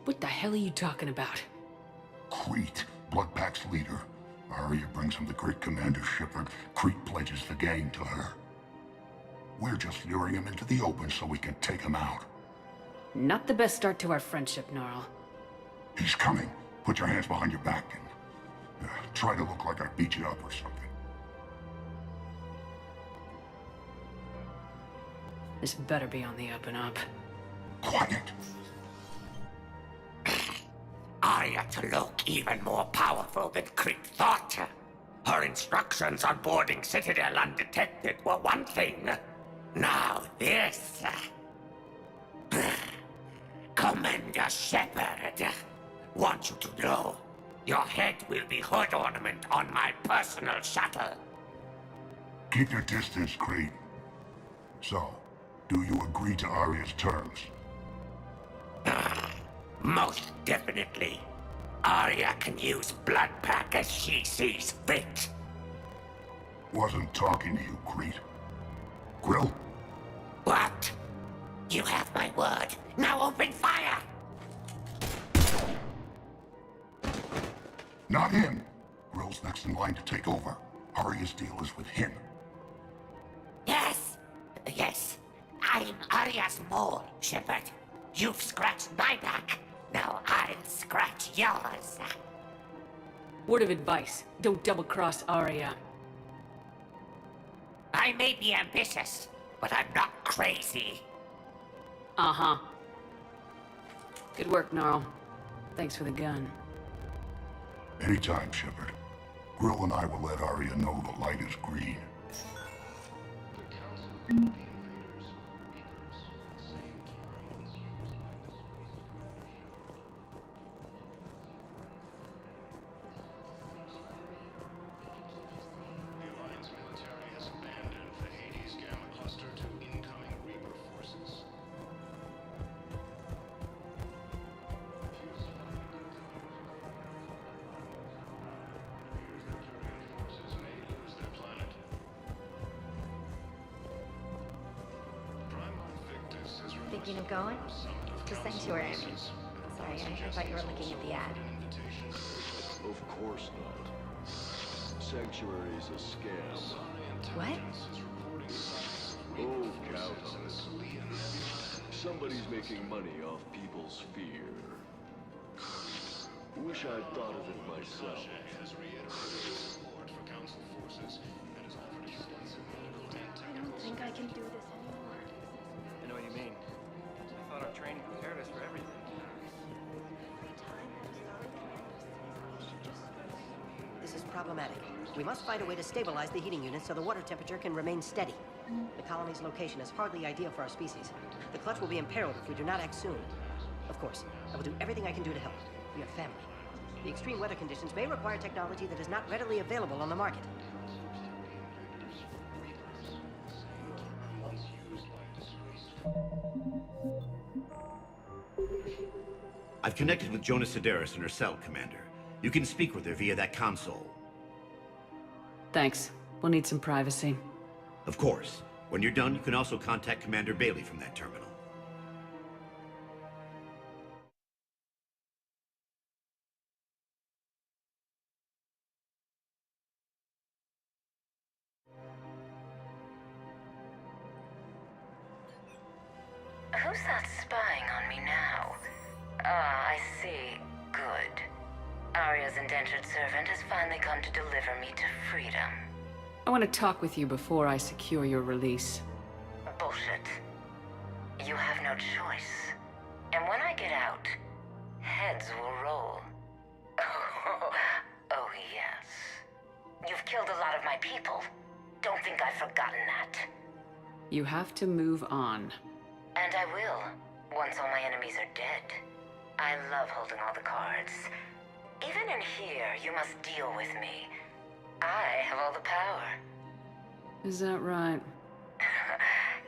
What the hell are you talking about? Crete, Bloodpack's leader. Arya brings him the great Commander Shepard. Crete pledges the gang to her. We're just luring him into the open so we can take him out. Not the best start to our friendship, Gnarl. He's coming. Put your hands behind your back and try to look like I beat you up or something. This better be on the up and up. Quiet. Arya to look even more powerful than Crete thought. Her instructions on boarding Citadel undetected were one thing. Now this. Commander Shepard, want you to know, your head will be hood ornament on my personal shuttle. Keep your distance, Crete. So, do you agree to Arya's terms? Most definitely. Arya can use Bloodpack as she sees fit. Wasn't talking to you, Crete. Grill? What? You have my word. Now open fire! Not him. Grill's next in line to take over. Arya's deal is with him. Yes. I'm Arya's mole, Shepard. You've scratched my back. Now I'll scratch yours. Word of advice, don't double-cross Arya. I may be ambitious, but I'm not crazy. Uh-huh. Good work, Gnarl. Thanks for the gun. Anytime, Shepard. Grill and I will let Arya know the light is green. thinking of going? The sanctuary, I mean. Sorry, I thought you were looking at the ad. Of course not. Sanctuary is a scam. What? Oh, count on it. Somebody's making money off people's fear. Wish I'd thought of it myself. I don't think I can do this anymore. I know what you mean. I thought our training prepared us for everything. This is problematic. We must find a way to stabilize the heating unit so the water temperature can remain steady. The colony's location is hardly ideal for our species. The clutch will be imperiled if we do not act soon. Of course, I will do everything I can do to help. We are family. The extreme weather conditions may require technology that is not readily available on the market. I've connected with Jonas Sedaris in her cell, Commander. You can speak with her via that console. Thanks. We'll need some privacy. Of course. When you're done, you can also contact Commander Bailey from that terminal. Who's that spying on me now? Ah, I see. Good. Arya's indentured servant has finally come to deliver me to freedom. I want to talk with you before I secure your release. Bullshit. You have no choice. And when I get out, heads will roll. Oh, yes. You've killed a lot of my people. Don't think I've forgotten that. You have to move on. And I will, once all my enemies are dead. I love holding all the cards. Even in here, you must deal with me. I have all the power. Is that right?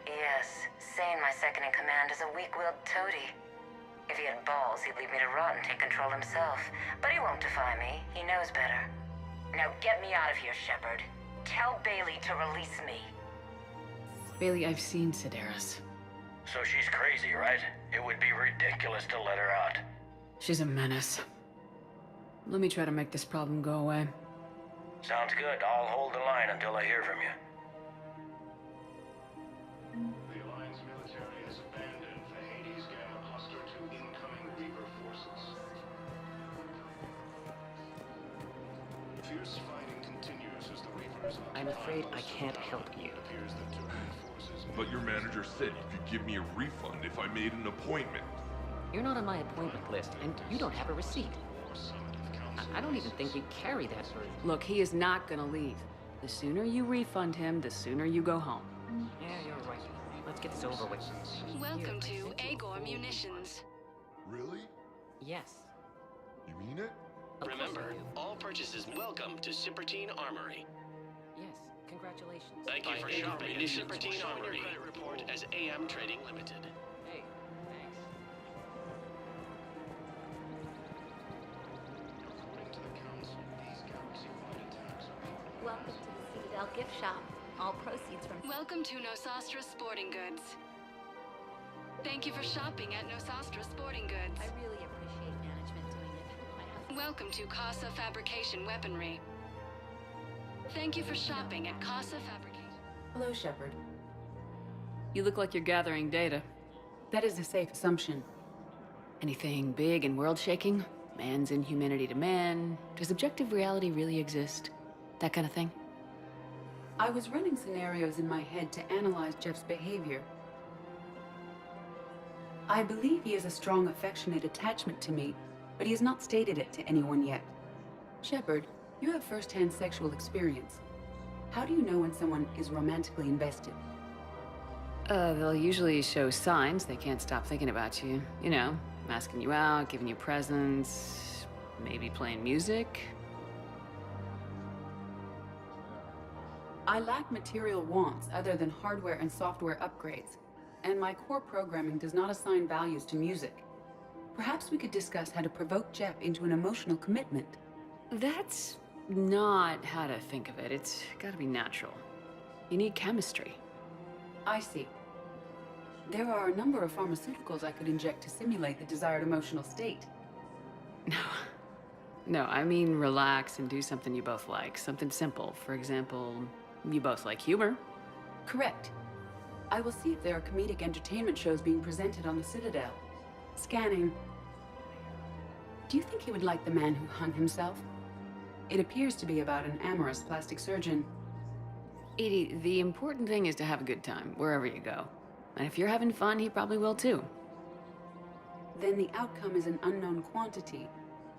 Yes, Sane, my second-in-command, is a weak-willed toady. If he had balls, he'd leave me to rot and take control himself. But he won't defy me. He knows better. Now get me out of here, Shepard. Tell Bailey to release me. Bailey, I've seen Sedaris. So she's crazy, right? It would be ridiculous to let her out. She's a menace. Let me try to make this problem go away. Sounds good. I'll hold the line until I hear from you. The Alliance military has abandoned the Hades Gamma cluster to incoming Reaper forces. Fierce fighting continues as the Reapers... I'm afraid I can't help you. But your manager said you could give me a refund if I made an appointment. You're not on my appointment list, and you don't have a receipt. I don't even think you carry that version. Look, he is not gonna leave. The sooner you refund him, the sooner you go home. Yeah, you're right. Let's get this over with. Welcome to Agor Munitions. Really? Yes. You mean it? Remember, all purchases welcome to Sippertine Armory. Yes, congratulations. Thank you for shopping at Sippertine Armory. Credit report as AM Trading Limited. Hey, thanks. Welcome to the Citadel gift shop. All proceeds from... Welcome to Nosastra Sporting Goods. Thank you for shopping at Nosastra Sporting Goods. I really appreciate management doing it. Welcome to Casa Fabrication Weaponry. Thank you for shopping at Casa Fabrication. Hello, Shepard. You look like you're gathering data. That is a safe assumption. Anything big and world-shaking? Man's inhumanity to man? Does objective reality really exist? That kind of thing? I was running scenarios in my head to analyze Jeff's behavior. I believe he has a strong affectionate attachment to me, but he has not stated it to anyone yet. Shepard, you have first-hand sexual experience. How do you know when someone is romantically invested? They'll usually show signs they can't stop thinking about you. You know, asking you out, giving you presents, maybe playing music. I lack material wants other than hardware and software upgrades, and my core programming does not assign values to music. Perhaps we could discuss how to provoke Jeff into an emotional commitment. That's not how to think of it. It's gotta be natural. You need chemistry. I see. There are a number of pharmaceuticals I could inject to simulate the desired emotional state. No, I mean relax and do something you both like. Something simple. For example, you both like humor. Correct. I will see if there are comedic entertainment shows being presented on the Citadel. Scanning. Do you think he would like The Man Who Hung Himself? It appears to be about an amorous plastic surgeon. Edie, the important thing is to have a good time, wherever you go. And if you're having fun, he probably will too. Then the outcome is an unknown quantity,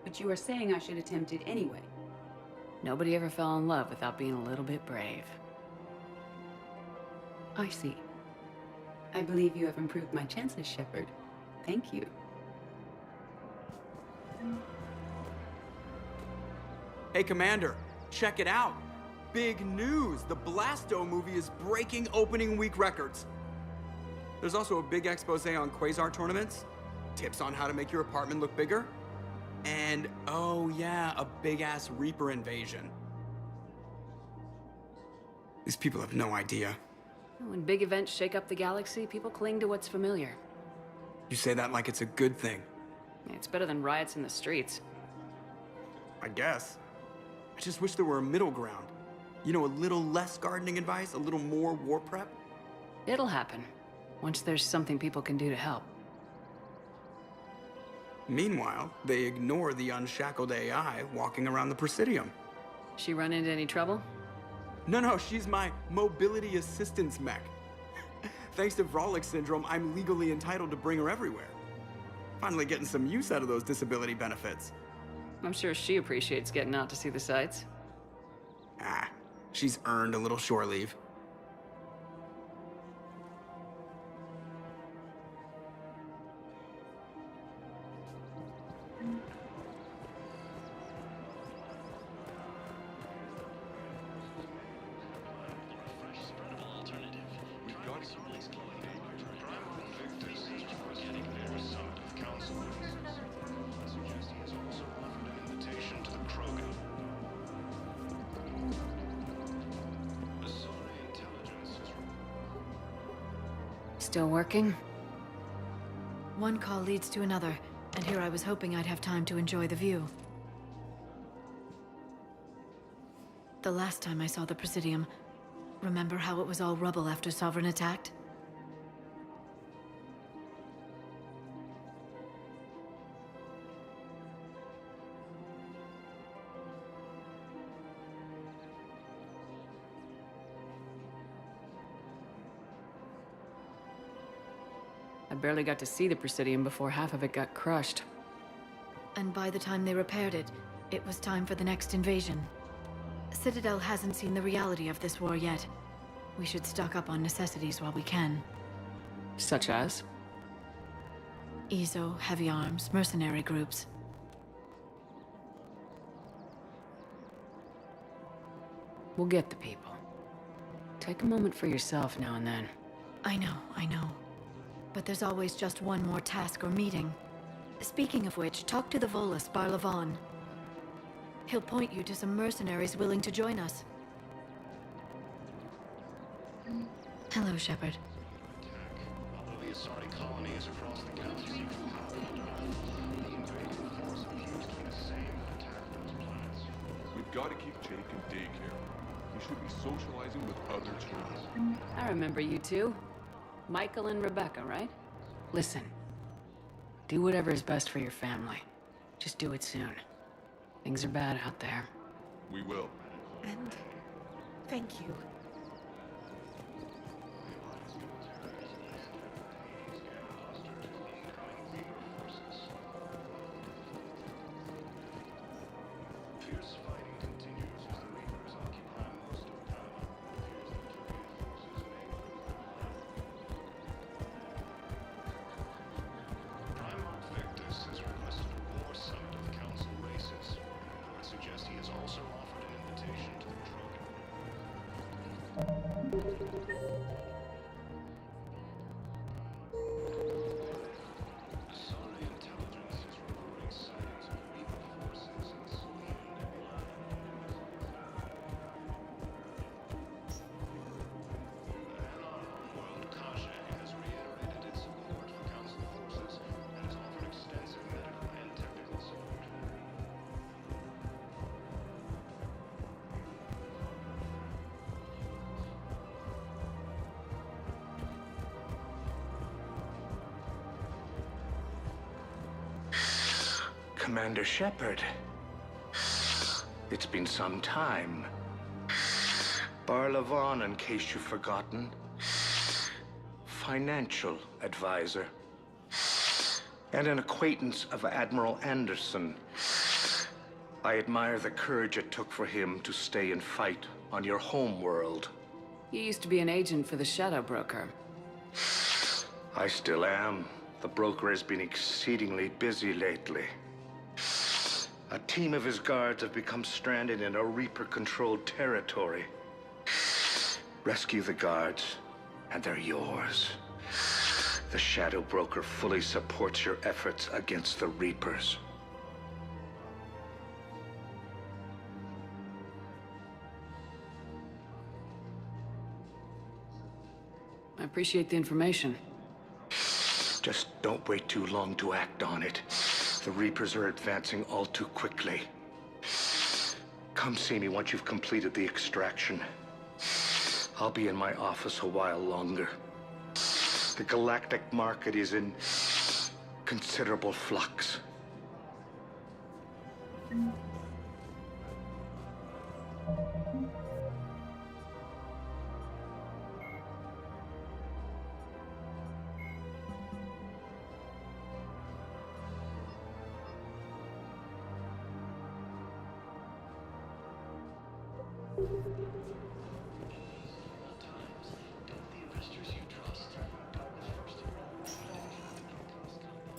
but you are saying I should attempt it anyway. Nobody ever fell in love without being a little bit brave. I see. I believe you have improved my chances, Shepard. Thank you. Hey, Commander, check it out. Big news! The Blasto movie is breaking opening week records. There's also a big expose on Quasar tournaments, tips on how to make your apartment look bigger, and, oh yeah, a big-ass Reaper invasion. These people have no idea. When big events shake up the galaxy, people cling to what's familiar. You say that like it's a good thing. It's better than riots in the streets. I guess. I just wish there were a middle ground. You know, a little less gardening advice, a little more war prep. It'll happen, once there's something people can do to help. Meanwhile, they ignore the unshackled AI walking around the Presidium. She run into any trouble? No, she's my mobility assistance mech. Thanks to Vrolic syndrome, I'm legally entitled to bring her everywhere. Finally getting some use out of those disability benefits. I'm sure she appreciates getting out to see the sights. Ah, she's earned a little shore leave. Still working? One call leads to another, and here I was hoping I'd have time to enjoy the view. The last time I saw the Presidium, remember how it was all rubble after Sovereign attacked? I barely got to see the Presidium before half of it got crushed. And by the time they repaired it, it was time for the next invasion. Citadel hasn't seen the reality of this war yet. We should stock up on necessities while we can. Such as? EZO, heavy arms, mercenary groups. We'll get the people. Take a moment for yourself now and then. I know. But there's always just one more task or meeting. Speaking of which, talk to the Volus, Barlavon. He'll point you to some mercenaries willing to join us. Hello, Shepard. Although the Asari colony is across the galaxy from the invading force appears to be the same that attacked those planets. We've got to keep Jake in daycare. We should be socializing with other children. I remember you two. Michael and Rebecca, right? Listen. Do whatever is best for your family. Just do it soon. Things are bad out there. We will. And thank you. Fierce fighting continues as the Reapers occupy most of Panama. Primarch Victus has requested a war summit of council races. I suggest he has also offered an invitation to the Asari intelligence is reporting sightings of Reaper forces in Selene Nebula. The Hanar homeworld Kasha has reiterated Commander Shepard. It's been some time. Barlavon, in case you've forgotten. Financial advisor. And an acquaintance of Admiral Anderson. I admire the courage it took for him to stay and fight on your home world. You used to be an agent for the Shadow Broker. I still am. The broker has been exceedingly busy lately. A team of his guards have become stranded in a Reaper-controlled territory. Rescue the guards, and they're yours. The Shadow Broker fully supports your efforts against the Reapers. I appreciate the information. Just don't wait too long to act on it. The Reapers are advancing all too quickly. Come see me once you've completed the extraction. I'll be in my office a while longer. The galactic market is in considerable flux.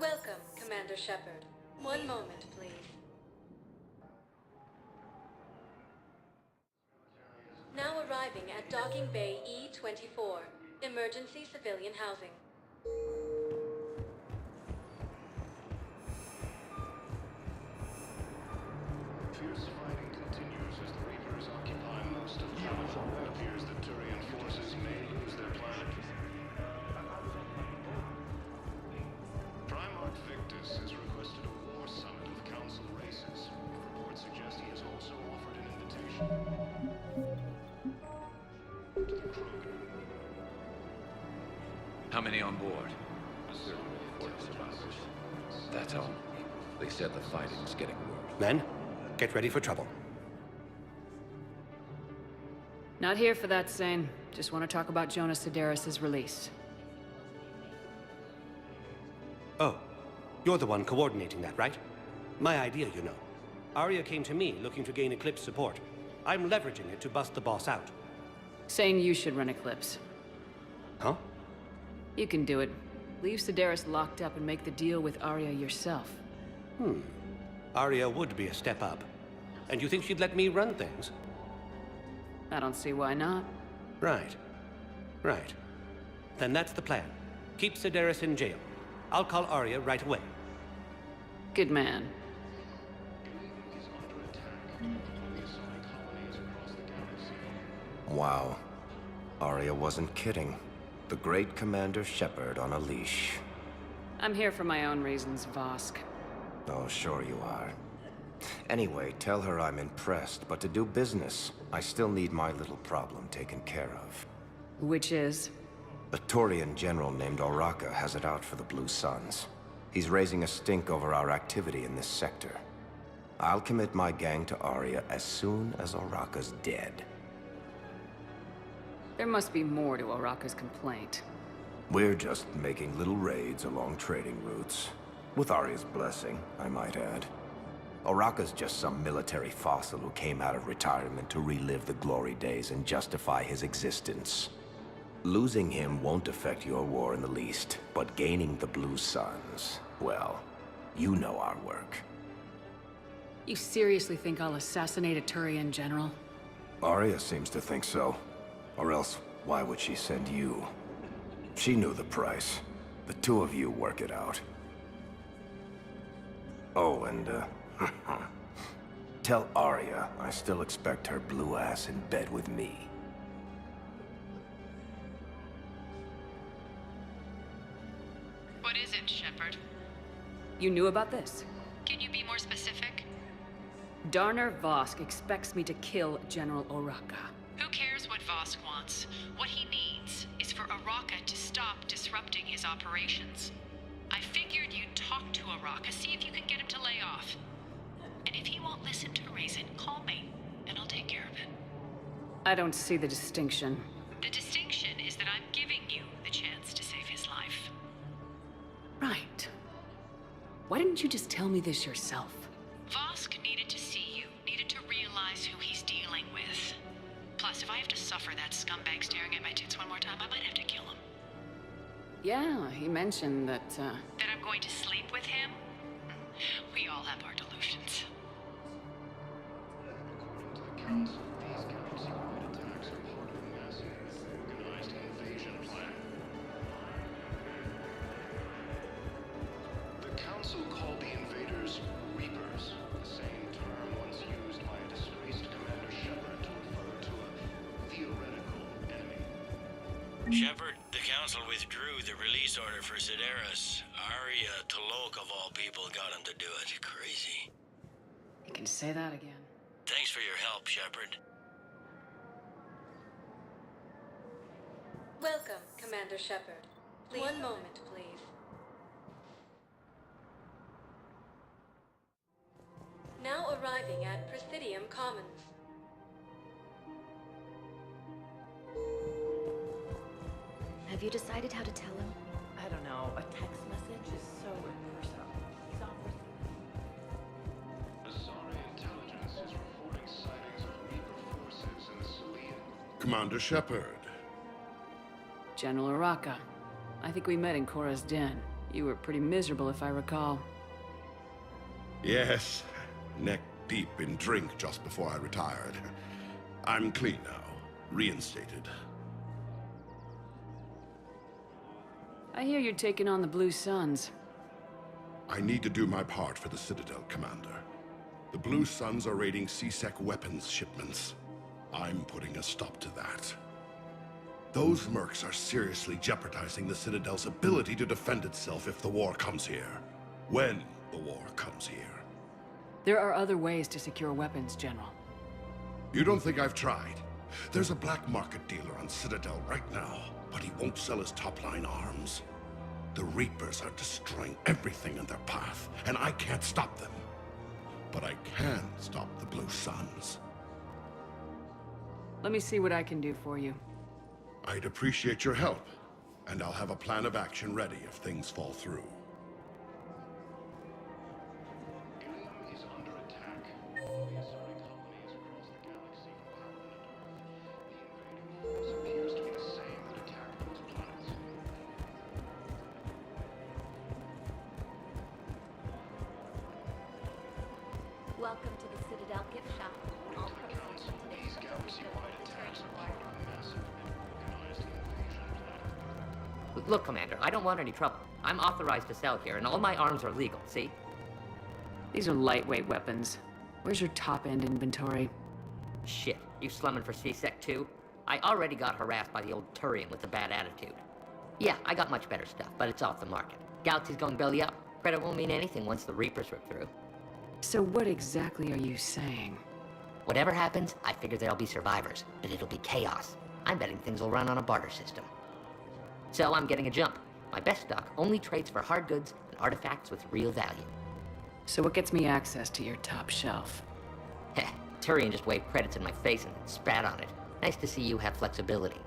Welcome, Commander Shepard. One moment, please. Now arriving at Docking Bay E-24, emergency civilian housing. Fierce fighting continues as the Reapers occupy most of California. It appears that Turian forces may lose their planet. Primarch Victus has requested a war summit of Council races. Reports suggest he has also offered an invitation to the Krogan. How many on board? There were 40 survivors. That's all. They said the fighting's getting worse. Men, get ready for trouble. Not here for that, Sane. Just want to talk about Jonas Sedaris' release. Oh, you're the one coordinating that, right? My idea, you know. Arya came to me looking to gain Eclipse support. I'm leveraging it to bust the boss out. Saying you should run Eclipse. Huh? You can do it. Leave Sedaris locked up and make the deal with Arya yourself. Arya would be a step up. And you think she'd let me run things? I don't see why not. Right. Right. Then that's the plan. Keep Sedaris in jail. I'll call Arya right away. Good man. Wow. Arya wasn't kidding. The great Commander Shepard on a leash. I'm here for my own reasons, Vosk. Oh, sure you are. Anyway, tell her I'm impressed, but to do business, I still need my little problem taken care of. Which is? A Turian general named Oraka has it out for the Blue Suns. He's raising a stink over our activity in this sector. I'll commit my gang to Arya as soon as Oraka's dead. There must be more to Oraka's complaint. We're just making little raids along trading routes. With Arya's blessing, I might add. Oraka's just some military fossil who came out of retirement to relive the glory days and justify his existence. Losing him won't affect your war in the least, but gaining the Blue Suns, well, you know our work. You seriously think I'll assassinate a Turian general? Arya seems to think so. Or else, why would she send you? She knew the price. The two of you work it out. Oh, and, tell Arya I still expect her blue ass in bed with me. What is it, Shepard? You knew about this? Can you be more specific? Darner Vosk expects me to kill General Oraka. Who cares what Vosk wants? What he needs is for Oraka to stop disrupting his operations. I figured you'd talk to Araka. See if you can get him to lay off. And if he won't listen to reason, call me, and I'll take care of it. I don't see the distinction. The distinction is that I'm giving you the chance to save his life. Right. Why didn't you just tell me this yourself? Vosk needed to see you, needed to realize who he's dealing with. Plus, if I have to suffer that scumbag staring at my tits one more time, I might have to kill him. Yeah, he mentioned that, That I'm going to sleep with him? We all have our delusions. According to the council, these galaxy-wide attacks are part of a massive organized invasion plan. The council called the invaders Reapers, the same term once used by a disgraced Commander Shepard to refer to a theoretical enemy. Shepard, the council withdrew the release order for Sideris. Arya Talok, of all people, got him to do it. Crazy. you can say that again. Thanks for your help, Shepard. Welcome, Commander Shepard. One moment, please. Now arriving at Presidium Commons. Have you decided how to tell him? I don't know. A text message is so impersonal. He's offers. Azari intelligence is reporting sightings of Reaper forces in the Citadel. Commander Shepard. General Araka. I think we met in Korra's den. You were pretty miserable, if I recall. Yes, neck deep in drink just before I retired. I'm clean now, reinstated. I hear you're taking on the Blue Suns. I need to do my part for the Citadel, Commander. The Blue Suns are raiding C-Sec weapons shipments. I'm putting a stop to that. Those mercs are seriously jeopardizing the Citadel's ability to defend itself if the war comes here. When the war comes here. There are other ways to secure weapons, General. You don't think I've tried? There's a black market dealer on Citadel right now, but he won't sell his top-line arms. The Reapers are destroying everything in their path, and I can't stop them. But I can stop the Blue Suns. Let me see what I can do for you. I'd appreciate your help, and I'll have a plan of action ready if things fall through. Ilium is under attack. The Azari colonies across the galaxy from Howland and Earth. The invading force appears to be the same that attacked those planets. Welcome to the Citadel gift shop. All proceeds from today's These galaxy-wide attacks are part of a massive and organized invasion plan. Look, Commander, I don't want any trouble. I'm authorized to sell here, and all my arms are legal, see? These are lightweight weapons. Where's your top-end inventory? Shit, you slumming for C-Sec too? I already got harassed by the old Turian with a bad attitude. Yeah, I got much better stuff, but it's off the market. Galaxy's going belly up. Credit won't mean anything once the Reapers rip through. So what exactly are you saying? Whatever happens, I figure there'll be survivors, but it'll be chaos. I'm betting things will run on a barter system. So I'm getting a jump. My best stock only trades for hard goods and artifacts with real value. So what gets me access to your top shelf? Heh, Turian just waved credits in my face and spat on it. Nice to see you have flexibility.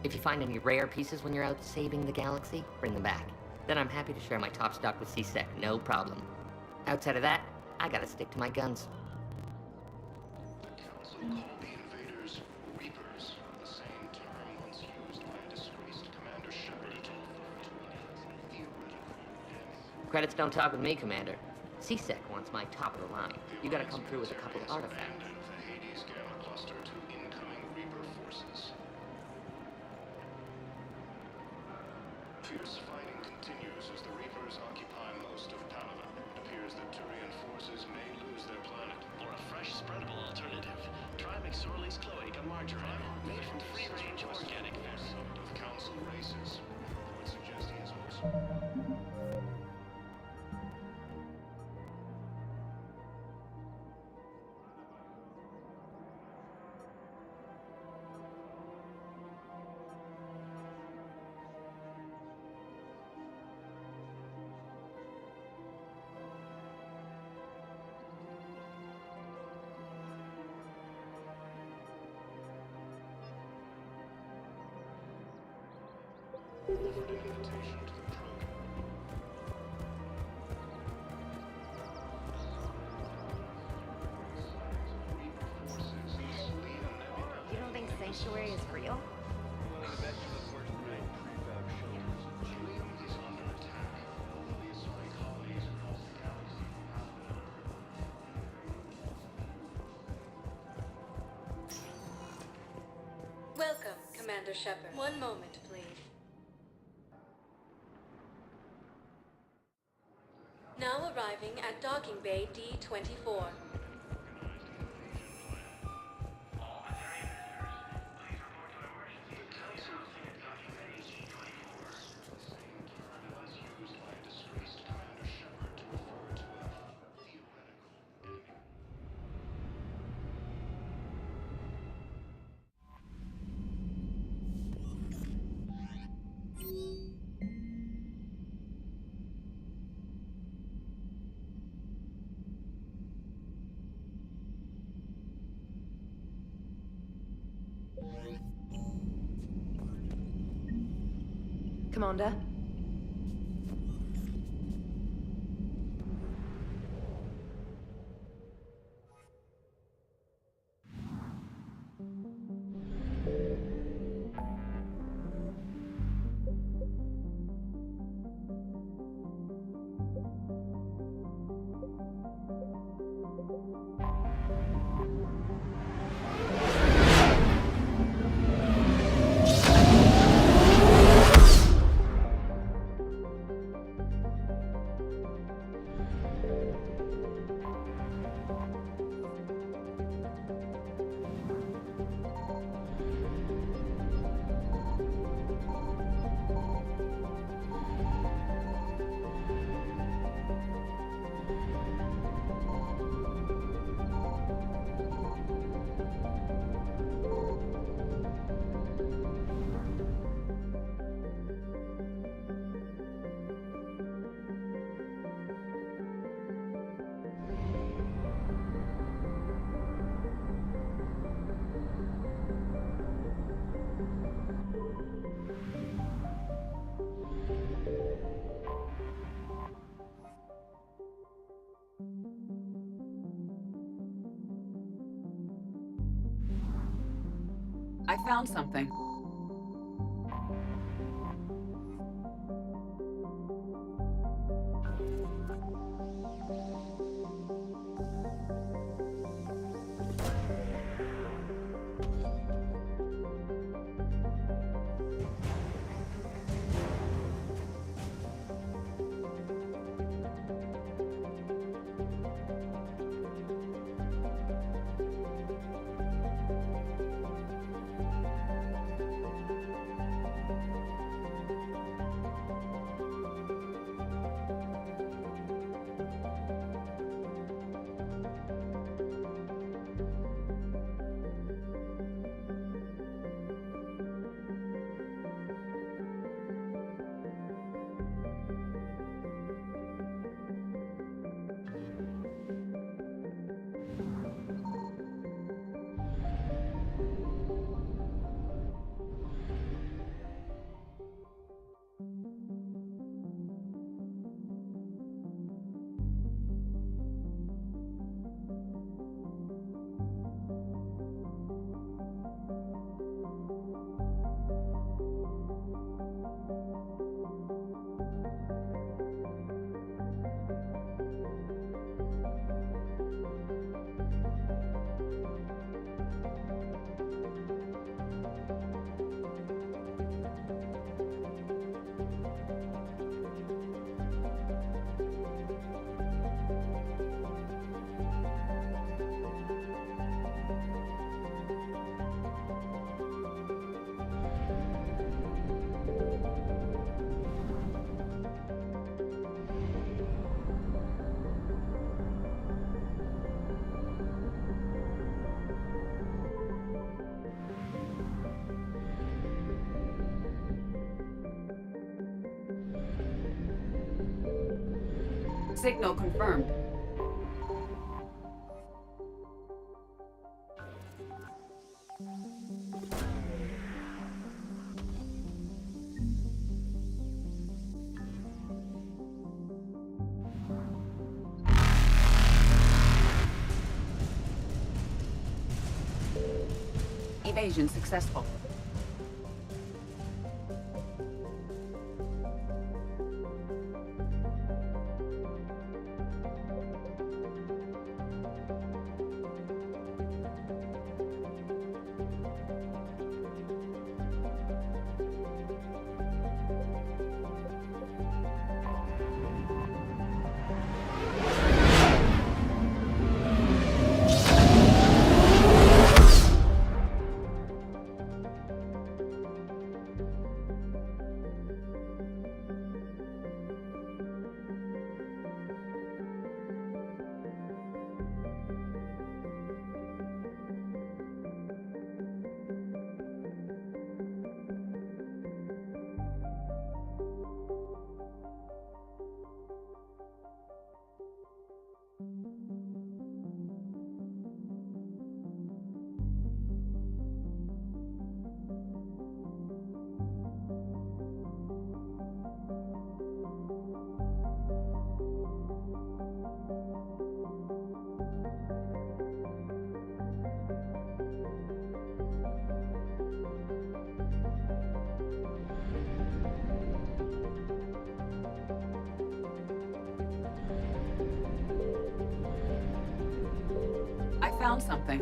If you find any rare pieces when you're out saving the galaxy, bring them back. Then I'm happy to share my top stock with C-Sec, no problem. Outside of that, I gotta stick to my guns. The council called the invaders Reapers, the same term once used by a disgraced Commander Shepard to refer to a theoretical enemy. Credits don't talk with me, Commander. C-Sec wants my top of the line. You gotta come through with a couple of artifacts. Abandoned the Hades Gamma cluster to incoming Reaper forces. Fierce fighting continues as the Reapers occupy most of Palaven. It appears that Turian forces may lose their planet. For a fresh, spreadable alternative, try McSorley's cloaca margarine, made from free-range organic fats. Of council races. Reports suggest he is also... You don't think Sanctuary is real? Welcome, Commander Shepard. One moment, please. Now arriving at Docking Bay D-24. Commander? I found something. Signal confirmed. Invasion successful. I found something.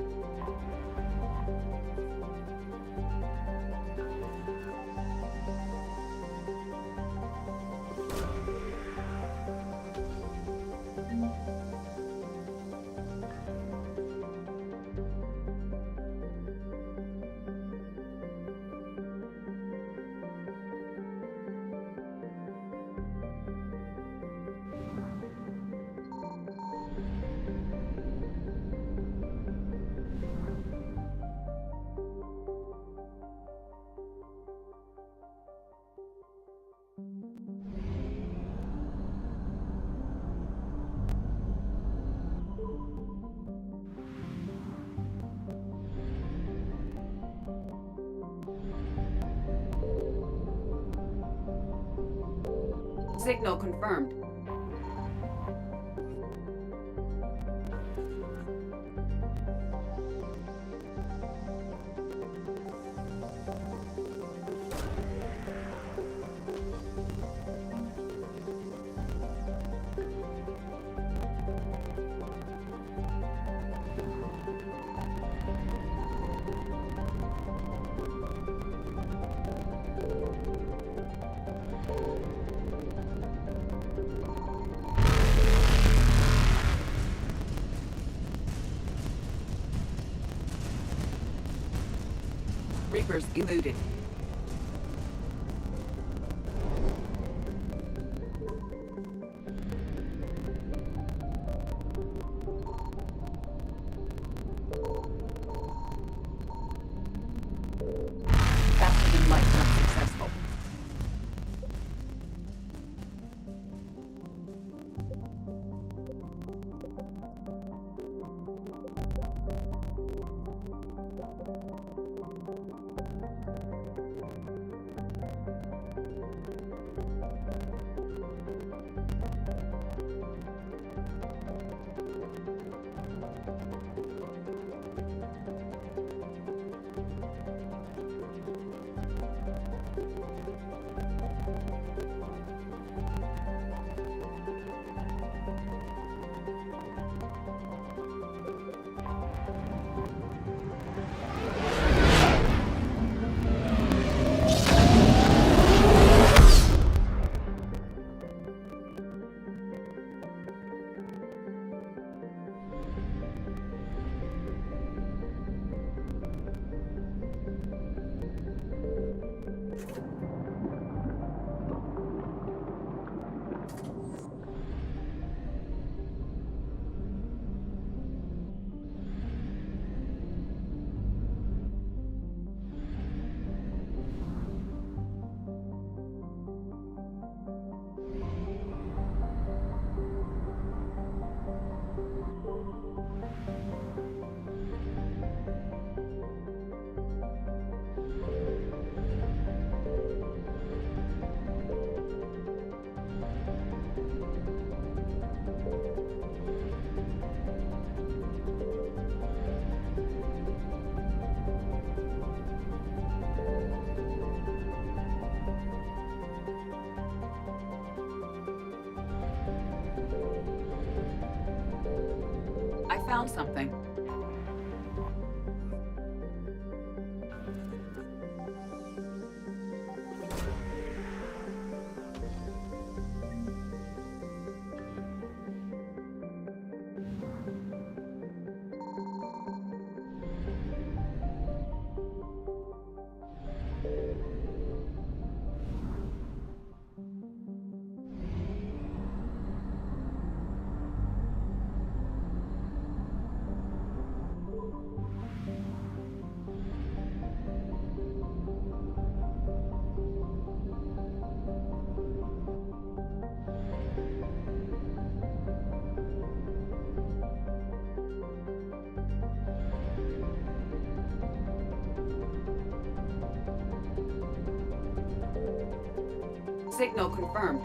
Signal confirmed. Reapers eluded. Faster than light, not successful. found something. Signal confirmed.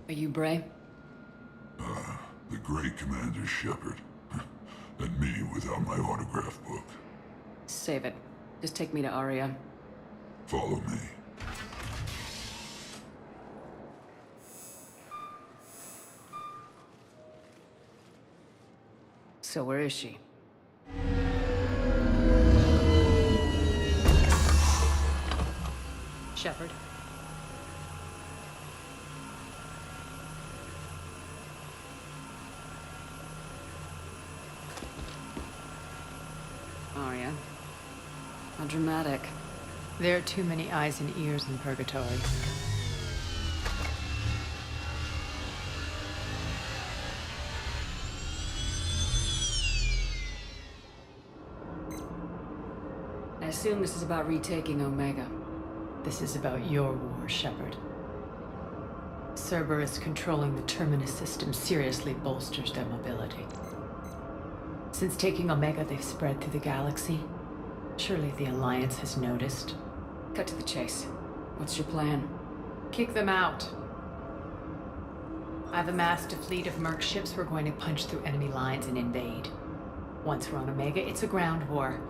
Are you Bray? The great Commander Shepard. And me without my autograph book. Save it. Just take me to Aria. Follow me. So where is she? Shepard. Aria. How dramatic. There are too many eyes and ears in Purgatory. I assume this is about retaking Omega. This is about your war, Shepard. Cerberus controlling the Terminus system seriously bolsters their mobility. Since taking Omega, they've spread through the galaxy. Surely the Alliance has noticed. Cut to the chase. What's your plan? Kick them out. I've amassed a fleet of merc ships. We're going to punch through enemy lines and invade. Once we're on Omega, it's a ground war.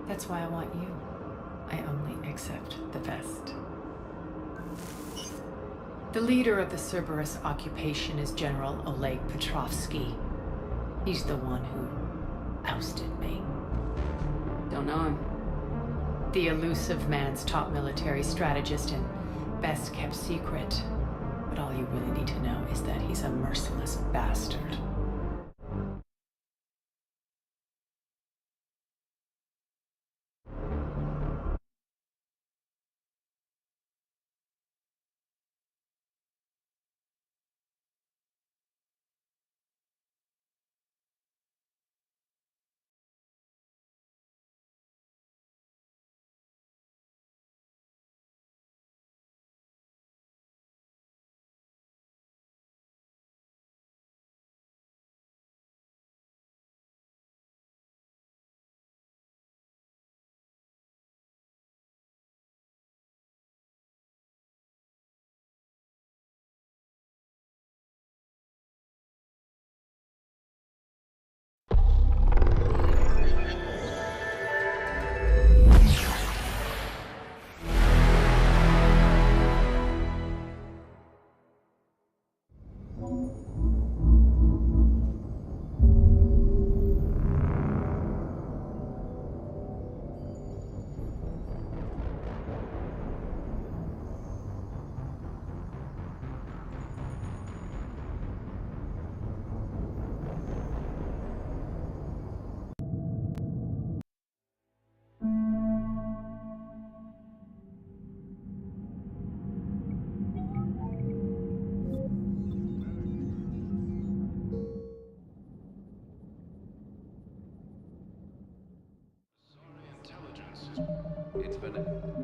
That's why I want you. I only accept the best. The leader of the Cerberus occupation is General Oleg Petrovsky. He's the one who ousted me. Don't know him. The elusive man's top military strategist and best kept secret. But all you really need to know is that he's a merciless bastard. It's been